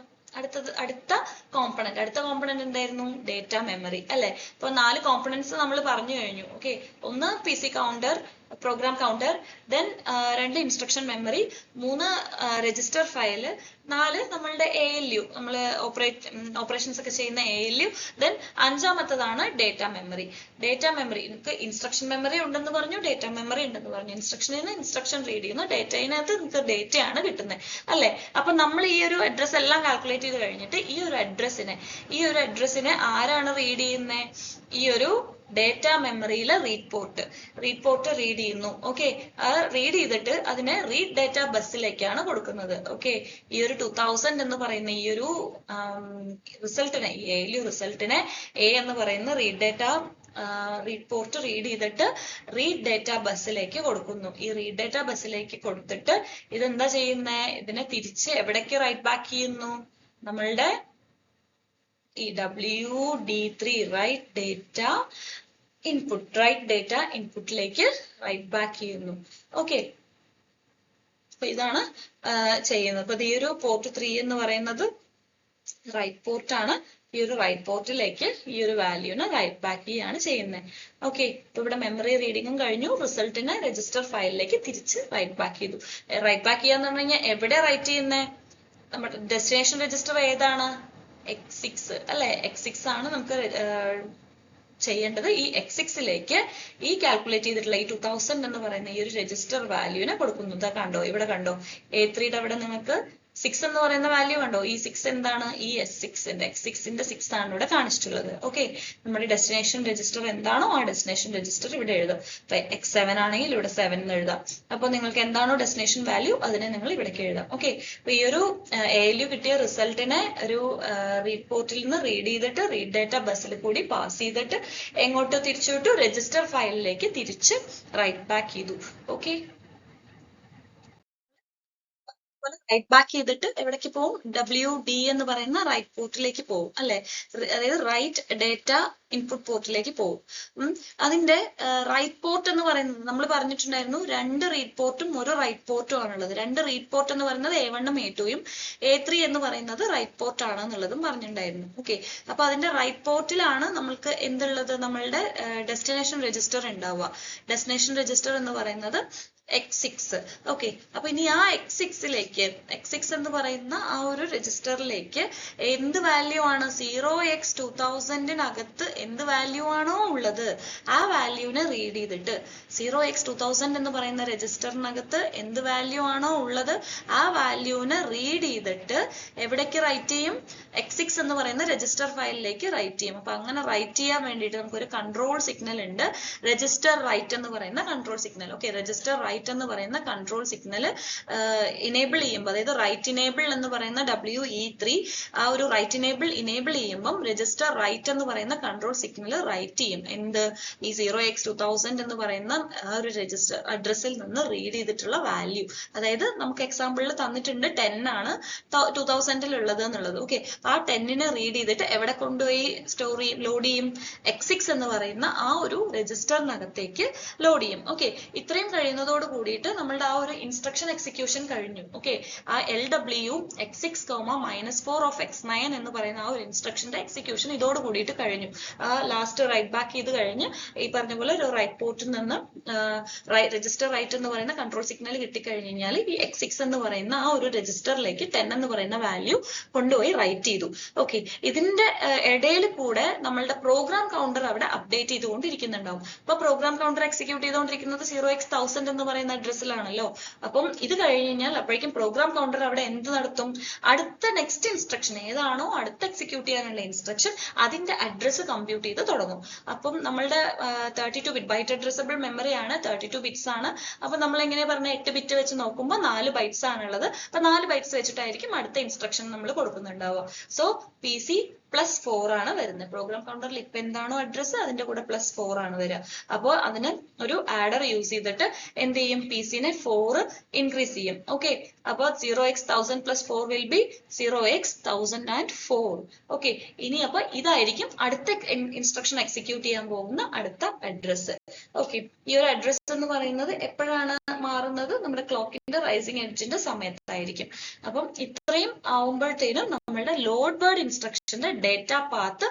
അടുത്ത കോമ്പണന്റ് എന്തായിരുന്നു? ഡേറ്റ മെമ്മറി അല്ലെ. ഇപ്പൊ 4 കോമ്പണന്റ്സ് നമ്മൾ പറഞ്ഞു കഴിഞ്ഞു. ഓക്കെ, ഒന്ന് PC counter, program counter, then 2 instruction memory, 3 register file, 4 നമ്മളുടെ ALU, നമ്മൾ ഓപ്പറേഷൻസ് ഒക്കെ ചെയ്യുന്ന ALU, ദെൻ 5ാമത്തതാണ് ഡേറ്റ മെമ്മറി. ഡേറ്റ മെമ്മറി നിങ്ങൾക്ക് ഇൻസ്ട്രക്ഷൻ മെമ്മറി ഉണ്ടെന്ന് പറഞ്ഞു, ഡേറ്റ മെമ്മറി ഉണ്ടെന്ന് പറഞ്ഞു. ഇൻസ്ട്രക്ഷനിൽ ഇൻസ്ട്രക്ഷൻ റീഡ് ചെയ്യുന്നു, ഡേറ്റയിനകത്ത് നിങ്ങൾക്ക് ഡേറ്റയാണ് കിട്ടുന്നത് അല്ലെ. അപ്പൊ നമ്മൾ ഈ ഒരു അഡ്രസ് എല്ലാം കാൽക്കുലേറ്റ് ചെയ്ത് കഴിഞ്ഞിട്ട് ഈ ഒരു അഡ്രസ്സിനെ ആരാണ് റീഡ് ചെയ്യുന്നത്? ഈ ഒരു ഡേറ്റ മെമ്മറിയിലെ റീഡ് പോർട്ട് റീഡ് ചെയ്യുന്നു. ഓക്കെ, റീഡ് ചെയ്തിട്ട് അതിനെ റീഡ് ഡേറ്റ ബസ്സിലേക്കാണ് കൊടുക്കുന്നത്. ഓക്കെ, ഈ ഒരു 2000 എന്ന് പറയുന്ന ഈ ഒരു റിസൾട്ടിനെ, ഈ ALU റിസൾട്ടിനെ A എന്ന് പറയുന്ന റീഡ് പോർട്ട് റീഡ് ചെയ്തിട്ട് റീഡ് ഡേറ്റ ബസ്സിലേക്ക് കൊടുക്കുന്നു. ഈ റീഡ് ഡേറ്റ ബസ്സിലേക്ക് കൊടുത്തിട്ട് ഇതെന്താ ചെയ്യുന്നത്? ഇതിനെ തിരിച്ച് എവിടേക്ക് റൈറ്റ് ബാക്ക് ചെയ്യുന്നു? നമ്മളുടെ ഈ WD3 റൈറ്റ് ഡേറ്റ ഇൻപുട്ടിലേക്ക് റൈറ്റ് ബാക്ക് ചെയ്യുന്നു. ഓക്കെ, അപ്പൊ ഇതാണ് ചെയ്യുന്നത്. അപ്പൊ ഈ ഒരു പോർട്ട് 3 എന്ന് പറയുന്നത് റൈറ്റ് പോർട്ട് ആണ്. ഈ ഒരു റൈറ്റ് പോർട്ടിലേക്ക് ഈ ഒരു വാല്യൂനെ റൈറ്റ് ബാക്ക് ചെയ്യാണ് ചെയ്യുന്നത്. ഓക്കെ, ഇപ്പൊ ഇവിടെ മെമ്മറി റീഡിങ്ങും കഴിഞ്ഞു, റിസൾട്ടിനെ രജിസ്റ്റർ ഫയലിലേക്ക് തിരിച്ച് റൈറ്റ് ബാക്ക് ചെയ്തു. റൈറ്റ് ബാക്ക് ചെയ്യാന്ന് പറഞ്ഞു കഴിഞ്ഞാൽ എവിടെ റൈറ്റ് ചെയ്യുന്നത്? നമ്മുടെ ഡെസ്റ്റിനേഷൻ രജിസ്റ്റർ ഏതാണ്? X6 അല്ലെ. X6 ആണ് നമുക്ക് ചെയ്യേണ്ടത്. ഈ X6ലേക്ക് ഈ കാൽക്കുലേറ്റ് ചെയ്തിട്ടുള്ള ഈ 2000 എന്ന് പറയുന്ന ഈ ഒരു രജിസ്റ്റർ വാല്യൂനെ കൊടുക്കുന്നു. ഇതാ കണ്ടോ, ഇവിടെ കണ്ടോ, A3യുടെ അവിടെ നിങ്ങൾക്ക് 6 എന്ന് പറയുന്ന വാല്യൂ കണ്ടോ? ഈ 6 എന്താണ്? ഈ X6ന്റെ 6 ആണ് ഇവിടെ കാണിച്ചിട്ടുള്ളത്. ഓക്കെ, നമ്മുടെ ഡെസ്റ്റിനേഷൻ രജിസ്റ്റർ എന്താണോ ആ ഡെസ്റ്റിനേഷൻ രജിസ്റ്റർ ഇവിടെ എഴുതാം. X7 ആണെങ്കിൽ ഇവിടെ 7 എന്ന് എഴുതാം. അപ്പൊ നിങ്ങൾക്ക് എന്താണോ ഡെസ്റ്റിനേഷൻ വാല്യൂ അതിനെ നിങ്ങൾ ഇവിടേക്ക് എഴുതാം. ഓക്കെ, അപ്പൊ ഈ ഒരു ALU കിട്ടിയ റിസൾട്ടിനെ ഒരു റീഡ് പോർട്ടിൽ നിന്ന് റീഡ് ചെയ്തിട്ട് റീഡ് ഡേറ്റ ബസ്സിൽ കൂടി പാസ് ചെയ്തിട്ട് എങ്ങോട്ട് തിരിച്ചുവിട്ടു? രജിസ്റ്റർ ഫയലിലേക്ക് തിരിച്ച് റൈറ്റ് ബാക്ക് ചെയ്തു. ഓക്കെ, റൈറ്റ് ബാക്ക് ചെയ്തിട്ട് എവിടേക്ക് പോകും? WD എന്ന് പറയുന്ന റൈറ്റ് പോർട്ടിലേക്ക് പോകും അല്ലെ. അതായത് റൈറ്റ് ഡേറ്റ ഇൻപുട്ട് പോർട്ടിലേക്ക് പോകും. അതിന്റെ റൈറ്റ് പോർട്ട് എന്ന് പറയുന്നത് നമ്മൾ പറഞ്ഞിട്ടുണ്ടായിരുന്നു, 2 റീഡ് പോർട്ടും 1 റൈറ്റ് പോർട്ടും ആണുള്ളത്. 2 റീഡ് പോർട്ട് എന്ന് പറയുന്നത് A1 ഉം A2യും, A3 എന്ന് പറയുന്നത് റൈറ്റ് പോർട്ട് ആണ് എന്നുള്ളതും പറഞ്ഞിട്ടുണ്ടായിരുന്നു. ഓക്കെ, അപ്പൊ അതിന്റെ റൈറ്റ് പോർട്ടിലാണ് നമ്മൾക്ക് എന്തുള്ളത്? നമ്മളുടെ ഡെസ്റ്റിനേഷൻ രജിസ്റ്റർ ഉണ്ടാവുക. ഡെസ്റ്റിനേഷൻ രജിസ്റ്റർ എന്ന് പറയുന്നത് X6. ഓക്കെ, അപ്പൊ ഇനി ആ X6 എന്ന് പറയുന്ന ആ ഒരു രജിസ്റ്ററിലേക്ക് എന്ത് വാല്യൂ ആണ്? 0x2000-നകത്ത് എന്ത് വാല്യൂ ആണോ ഉള്ളത് ആ വാല്യൂനെ റീഡ് ചെയ്തിട്ട് 0x2000 എന്ന് പറയുന്ന രജിസ്റ്ററിനകത്ത് എന്ത് വാല്യൂ ആണോ ഉള്ളത് ആ വാല്യൂനെ റീഡ് ചെയ്തിട്ട് എവിടേക്ക് റൈറ്റ് ചെയ്യും? X6 എന്ന് പറയുന്ന രജിസ്റ്റർ ഫയലിലേക്ക് റൈറ്റ് ചെയ്യും. അപ്പൊ അങ്ങനെ റൈറ്റ് ചെയ്യാൻ വേണ്ടിയിട്ട് നമുക്കൊരു കൺട്രോൾ സിഗ്നൽ ഉണ്ട്, രജിസ്റ്റർ റൈറ്റ് എന്ന് പറയുന്ന control signal. Okay, register write എന്ന് പറയുന്ന കൺട്രോൾ സിഗ്നൽ ഇനേബിൾ ചെയ്യുമ്പോൾ, അതായത് റൈറ്റ് ഇനേബിൾ എന്ന് പറയുന്ന WE3 ആ ഒരു റൈറ്റ് ഇനേബിൾ ചെയ്യുമ്പോൾ രജിസ്റ്റർ റൈറ്റ് എന്ന് പറയുന്ന കൺട്രോൾ സിഗ്നൽ റൈറ്റ് ചെയ്യും. എന്ത്? ഈ 0x2000 എന്ന് പറയുന്ന ആ ഒരു രജിസ്റ്റർ അഡ്രസ്സിൽ നിന്ന് റീഡ് ചെയ്തിട്ടുള്ള വാല്യൂ. അതായത് നമുക്ക് എക്സാമ്പിളിൽ തന്നിട്ടുണ്ട് 10 ആണ് 2000-ൽ ഉള്ളത് എന്നുള്ളത്. ഓക്കെ, ആ 10-നെ റീഡ് ചെയ്തിട്ട് എവിടെ കൊണ്ടുപോയി ലോഡ് ചെയ്യും? X6 എന്ന് പറയുന്ന ആ ഒരു രജിസ്റ്ററിനകത്തേക്ക് ലോഡ് ചെയ്യും. ഓക്കെ, ഇത്രയും കഴിയുന്നതോട് കൂടിയിട്ട് നമ്മളുടെ ആ ഒരു ഇൻസ്ട്രക്ഷൻ എക്സിക്യൂഷൻ കഴിഞ്ഞു. ഓക്കെ, ആ LW x6, -4 of x9 എന്ന് പറയുന്ന ആ ഒരു ഇൻസ്ട്രക്ഷന്റെ എക്സിക്യൂഷൻ ഇതോട് കൂടിയിട്ട് കഴിഞ്ഞു. ലാസ്റ്റ് റൈറ്റ് ബാക്ക് ചെയ്ത് കഴിഞ്ഞ് ഈ പറഞ്ഞ പോലെ ഒരു റൈറ്റ് പോർട്ടിൽ നിന്ന് രജിസ്റ്റർ റൈറ്റ് എന്ന് പറയുന്ന കൺട്രോൾ സിഗ്നൽ കിട്ടിക്കഴിഞ്ഞ് കഴിഞ്ഞാൽ ഈ x6 എന്ന് പറയുന്ന ആ ഒരു രജിസ്റ്ററിലേക്ക് 10 എന്ന് പറയുന്ന വാല്യൂ കൊണ്ടുപോയി റൈറ്റ് ചെയ്തു. ഓക്കെ, ഇതിന്റെ ഇടയിൽ കൂടെ നമ്മളുടെ പ്രോഗ്രാം കൗണ്ടർ അവിടെ അപ്ഡേറ്റ് ചെയ്തുകൊണ്ടിരിക്കുന്നുണ്ടാവും. അപ്പൊ പ്രോഗ്രാം കൗണ്ടർ എക്സിക്യൂട്ട് ചെയ്തുകൊണ്ടിരിക്കുന്നത് 0x1000 എന്ന് പറയുന്ന അഡ്രസ്സിലാണല്ലോ. അപ്പം ഇത് കഴിഞ്ഞ് കഴിഞ്ഞാൽ അപ്പോഴേക്കും പ്രോഗ്രാം കൗണ്ടർ അവിടെ എന്ത് നടത്തും? അടുത്ത നെക്സ്റ്റ് ഇൻസ്ട്രക്ഷൻ ഏതാണോ അടുത്ത എക്സിക്യൂട്ട് ചെയ്യാനുള്ള ഇൻസ്ട്രക്ഷൻ അതിന്റെ അഡ്രസ്സ് കമ്പ്യൂട്ട് ചെയ്ത് തുടങ്ങും. അപ്പം നമ്മളുടെ 32 ബിറ്റ് ബൈറ്റ് അഡ്രസ്സബിൾ മെമ്മറി ആണ്, 32 ബിറ്റ്സ് ആണ്. അപ്പൊ നമ്മൾ എങ്ങനെ പറഞ്ഞ 8 ബിറ്റ് വെച്ച് നോക്കുമ്പോൾ 4 ബൈറ്റ്സ് ആണുള്ളത്. അപ്പൊ 4 ബൈറ്റ്സ് വെച്ചിട്ടായിരിക്കും അടുത്ത ഇൻസ്ട്രക്ഷൻ നമ്മൾ കൊടുക്കുന്നുണ്ടാവുക. സോ PC +4 ആണ് വരുന്നത്. പ്രോഗ്രാം കൗണ്ടറിൽ ഇപ്പൊ എന്താണോ അഡ്രസ്സ് അതിന്റെ കൂടെ +4 ആണ് വരിക. അപ്പോൾ അതിന് ഒരു ആഡർ യൂസ് ചെയ്തിട്ട് എന്ത് ചെയ്യും? PC-നെ 4 ഇൻക്രീസ് ചെയ്യും. ഓക്കെ, അപ്പോൾ 0x1000 + 4 will be 0x1004. Okay, ഇനി അപ്പൊ ഇതായിരിക്കും അടുത്ത ഇൻസ്ട്രക്ഷൻ എക്സിക്യൂട്ട് ചെയ്യാൻ പോകുന്ന അടുത്ത അഡ്രസ്സ്. ഓക്കെ, ഈ ഒരു അഡ്രസ്സ് എന്ന് പറയുന്നത് എപ്പോഴാണ് മാറുന്നത്? നമ്മുടെ ക്ലോക്കിന്റെ റൈസിംഗ് എഡ്ജിന്റെ സമയത്തായിരിക്കും. അപ്പം ഇത്രയും ആവുമ്പോഴത്തേനും നമ്മളുടെ ലോഡ് വേർഡ് ഇൻസ്ട്രക്ഷന്റെ ഡേറ്റ പാത്ത്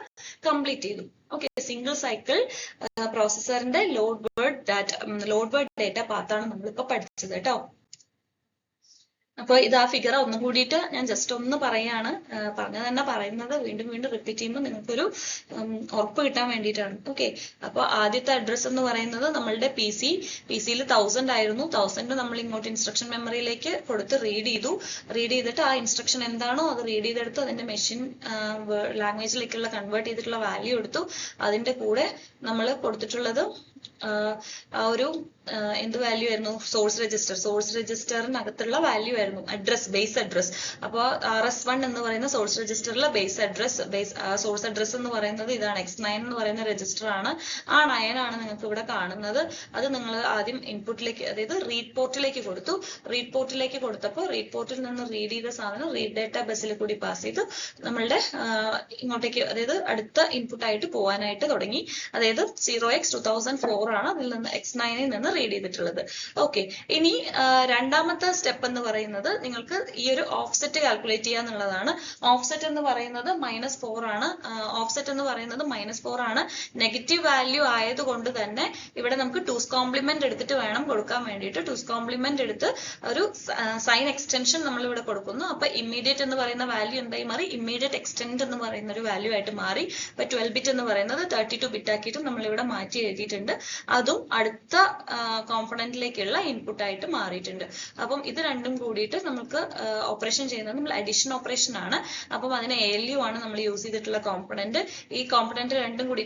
കംപ്ലീറ്റ് ചെയ്തു. ഓക്കെ, സിംഗിൾ സൈക്കിൾ പ്രോസസറിന്റെ ലോഡ് വേർഡ് ഡേറ്റ പാത്താണ് നമ്മളിപ്പോ പഠിച്ചത് കേട്ടോ. അപ്പൊ ഇത് ആ ഫിഗർ ഒന്നും കൂടിയിട്ട് ഞാൻ ജസ്റ്റ് ഒന്ന് പറയാണ്. പറഞ്ഞു തന്നെ പറയുന്നത് വീണ്ടും വീണ്ടും റിപ്പീറ്റ് ചെയ്യുമ്പോൾ നിങ്ങൾക്കൊരു ഉറപ്പ് കിട്ടാൻ വേണ്ടിയിട്ടാണ്. ഓക്കെ, അപ്പൊ ആദ്യത്തെ അഡ്രസ്സ് എന്ന് പറയുന്നത് നമ്മളുടെ PC-യിൽ 1000 ആയിരുന്നു. 1000 നമ്മൾ ഇങ്ങോട്ട് ഇൻസ്ട്രക്ഷൻ മെമ്മറിയിലേക്ക് കൊടുത്ത് റീഡ് ചെയ്തിട്ട് ആ ഇൻസ്ട്രക്ഷൻ എന്താണോ അത് റീഡ് ചെയ്തെടുത്ത് അതിന്റെ മെഷീൻ ലാംഗ്വേജിലേക്കുള്ള കൺവേർട്ട് ചെയ്തിട്ടുള്ള വാല്യൂ എടുത്തു. അതിന്റെ കൂടെ നമ്മൾ കൊടുത്തിട്ടുള്ളത് ആ ഒരു എന്ത് വാല്യൂ ആയിരുന്നു? സോഴ്സ് രജിസ്റ്ററിനകത്തുള്ള വാല്യൂ ആയിരുന്നു ബേസ് അഡ്രസ്. അപ്പോൾ RS1 എന്ന് പറയുന്ന സോഴ്സ് രജിസ്റ്ററിലെ സോഴ്സ് അഡ്രസ് എന്ന് പറയുന്നത് ഇതാണ്. X9 എന്ന് പറയുന്ന രജിസ്റ്റർ ആണ്. ആ 9 ആണ് നിങ്ങൾക്ക് ഇവിടെ കാണുന്നത്. അത് നിങ്ങൾ ആദ്യം ഇൻപുട്ടിലേക്ക്, അതായത് റീഡ് പോർട്ടിലേക്ക് കൊടുത്തു. റീഡ് പോർട്ടിലേക്ക് കൊടുത്തപ്പോൾ റീഡ് പോർട്ടിൽ നിന്ന് റീഡ് ചെയ്ത സാധനം റീഡ് ഡേറ്റ ബസ്സിൽ കൂടി പാസ് ചെയ്ത് നമ്മളുടെ ഇങ്ങോട്ടേക്ക്, അതായത് അടുത്ത ഇൻപുട്ട് ആയിട്ട് പോകാനായിട്ട് തുടങ്ങി. അതായത് 0x2004 ആണ് അതിൽ നിന്ന് X9ൽ നിന്ന് റീഡ് ചെയ്തിട്ടുള്ളത്. ഓക്കെ, ഇനി രണ്ടാമത്തെ സ്റ്റെപ്പ് എന്ന് പറയുന്നത് നിങ്ങൾക്ക് ഈ ഒരു ഓഫ്സെറ്റ് കാൽക്കുലേറ്റ് ചെയ്യാന്നുള്ളതാണ്. ഓഫ്സെറ്റ് എന്ന് പറയുന്നത് -4 ആണ്. ഓഫ്സെറ്റ് എന്ന് പറയുന്നത് -4 ആണ്. നെഗറ്റീവ് വാല്യൂ ആയതുകൊണ്ട് തന്നെ ഇവിടെ നമുക്ക് 2's കോംപ്ലിമെന്റ് എടുത്തിട്ട് വേണം കൊടുക്കാൻ വേണ്ടിയിട്ട്. 2's കോംപ്ലിമെന്റ് എടുത്ത് ഒരു സൈൻ എക്സ്റ്റൻഷൻ നമ്മൾ ഇവിടെ കൊടുക്കുന്നു. അപ്പൊ ഇമ്മീഡിയറ്റ് എന്ന് പറയുന്ന വാല്യൂ എന്തായി മാറി? ഇമ്മീഡിയറ്റ് എക്സ്റ്റെൻഡ് എന്ന് പറയുന്ന ഒരു വാല്യൂ ആയിട്ട് മാറി. ഇപ്പൊ 12 ബിറ്റ് എന്ന് പറയുന്നത് 32 ബിറ്റ് ആക്കിയിട്ട് നമ്മൾ ഇവിടെ മാറ്റി എഴുതിയിട്ടുണ്ട്. അതും അടുത്ത കോമ്പണന്റിലേക്കുള്ള ഇൻപുട്ട് ആയിട്ട് മാറിയിട്ടുണ്ട്. അപ്പം ഇത് രണ്ടും കൂടിയിട്ട് നമുക്ക് ഓപ്പറേഷൻ ചെയ്യുന്നത് നമ്മൾ അഡീഷൻ ഓപ്പറേഷൻ ആണ്. അപ്പം അതിന് ALU ആണ് നമ്മൾ യൂസ് ചെയ്തിട്ടുള്ള കോമ്പണന്റ്. ഈ കോമ്പണന്റ് രണ്ടും കൂടി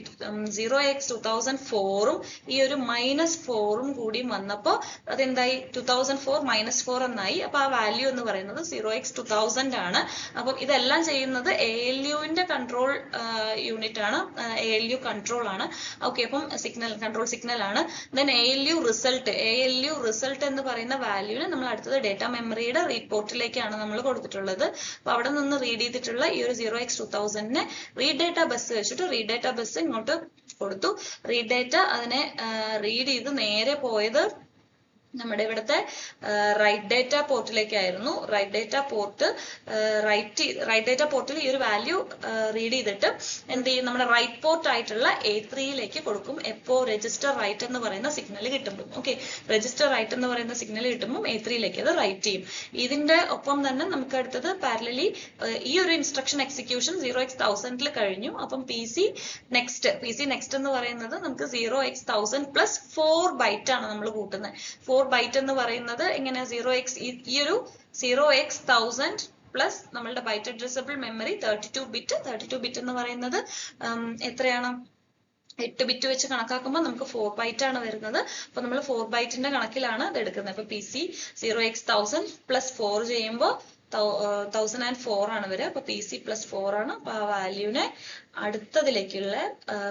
0x2004 ഈ ഒരു -4 കൂടി വന്നപ്പോൾ അതെന്തായി? 2004 -4 എന്നായി. അപ്പൊ ആ വാല്യൂ എന്ന് പറയുന്നത് 0x2000 ആണ്. അപ്പം ഇതെല്ലാം ചെയ്യുന്നത് ALUവിന്റെ കൺട്രോൾ യൂണിറ്റ് ആണ്. ALU കൺട്രോൾ ആണ്. ഓക്കെ, അപ്പം കൺട്രോൾ സിഗ്നൽ ആണ്. ദെൻ ALU റിസൾട്ട് എന്ന് പറയുന്ന വാല്യൂവിന് നമ്മൾ അടുത്തത് ഡേറ്റ മെമ്മറിയുടെ റീഡ് പോർട്ടിലേക്കാണ് നമ്മൾ കൊടുത്തിട്ടുള്ളത്. അപ്പൊ അവിടെ നിന്ന് റീഡ് ചെയ്തിട്ടുള്ള ഈ ഒരു 0x2000നെ റീഡ് ഡേറ്റ ബസ് വെച്ചിട്ട് റീഡ് ഡേറ്റ ബസ് ഇങ്ങോട്ട് കൊടുത്തു. റീഡ് ഡേറ്റ അതിനെ റീഡ് ചെയ്ത് നേരെ പോയത് നമ്മുടെ ഇവിടുത്തെ റൈറ്റ് ഡേറ്റ പോർട്ടിലേക്കായിരുന്നു. റൈറ്റ് ഡേറ്റ പോർട്ടിൽ ഈ ഒരു വാല്യൂ റീഡ് ചെയ്തിട്ട് എന്ത് ചെയ്യും? നമ്മുടെ റൈറ്റ് പോർട്ട് ആയിട്ടുള്ള A3യിലേക്ക് കൊടുക്കും. എപ്പോ? രജിസ്റ്റർ റൈറ്റ് എന്ന് പറയുന്ന സിഗ്നൽ കിട്ടുമ്പോൾ. ഓക്കെ, രജിസ്റ്റർ റൈറ്റ് എന്ന് പറയുന്ന സിഗ്നൽ കിട്ടുമ്പോൾ A3യിലേക്ക് അത് റൈറ്റ് ചെയ്യും. ഇതിന്റെ ഒപ്പം തന്നെ നമുക്ക് അടുത്തത് പാരലലി ഈ ഒരു ഇൻസ്ട്രക്ഷൻ എക്സിക്യൂഷൻ 0x1000ൽ കഴിഞ്ഞു. അപ്പം PC നെക്സ്റ്റ് എന്ന് പറയുന്നത് നമുക്ക് 0x1000 + 4 ബൈറ്റ് ആണ് നമ്മൾ കൂട്ടുന്നത്. 4 ബൈറ്റ് എന്ന് പറയുന്നത് എങ്ങനെ? ഈ ഒരു 0x1000 പ്ലസ് നമ്മളുടെ ബൈറ്റ് അഡ്രസ്സബിൾ മെമ്മറി 32 ബിറ്റ് എന്ന് പറയുന്നത് എത്രയാണ്? 8 ബിറ്റ് വെച്ച് കണക്കാക്കുമ്പോൾ നമുക്ക് 4 ബൈറ്റ് ആണ് വരുന്നത്. അപ്പൊ നമ്മൾ 4 ബൈറ്റിന്റെ കണക്കിലാണ് ഇത് എടുക്കുന്നത്. അപ്പൊ PC 0x1000 + 4 ചെയ്യുമ്പോൾ 1004 ആണ് വരിക. അപ്പൊ PC +4 ആണ്. അപ്പൊ ആ വാല്യൂവിനെ അടുത്തതിലേക്കുള്ള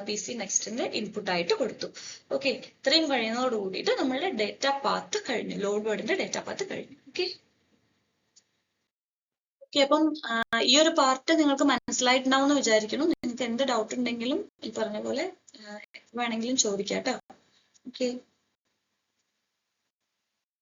PC നെക്സ്റ്റിന്റെ ഇൻപുട്ട് ആയിട്ട് കൊടുത്തു. ഓക്കെ, ഇത്രയും കഴിയുന്നതോട് കൂടിയിട്ട് നമ്മളുടെ ഡേറ്റ പാത്ത് കഴിഞ്ഞു. ലോഡ് വേർഡിന്റെ ഡേറ്റ പാത്ത് കഴിഞ്ഞു. ഓക്കെ, അപ്പം ഈ ഒരു പാർട്ട് നിങ്ങൾക്ക് മനസ്സിലായിട്ടുണ്ടാവും എന്ന് വിചാരിക്കുന്നു. നിങ്ങൾക്ക് എന്ത് ഡൗട്ട് ഉണ്ടെങ്കിലും ഈ പറഞ്ഞ പോലെ വേണമെങ്കിലും ചോദിക്കാം കേട്ടോ. ഓക്കെ.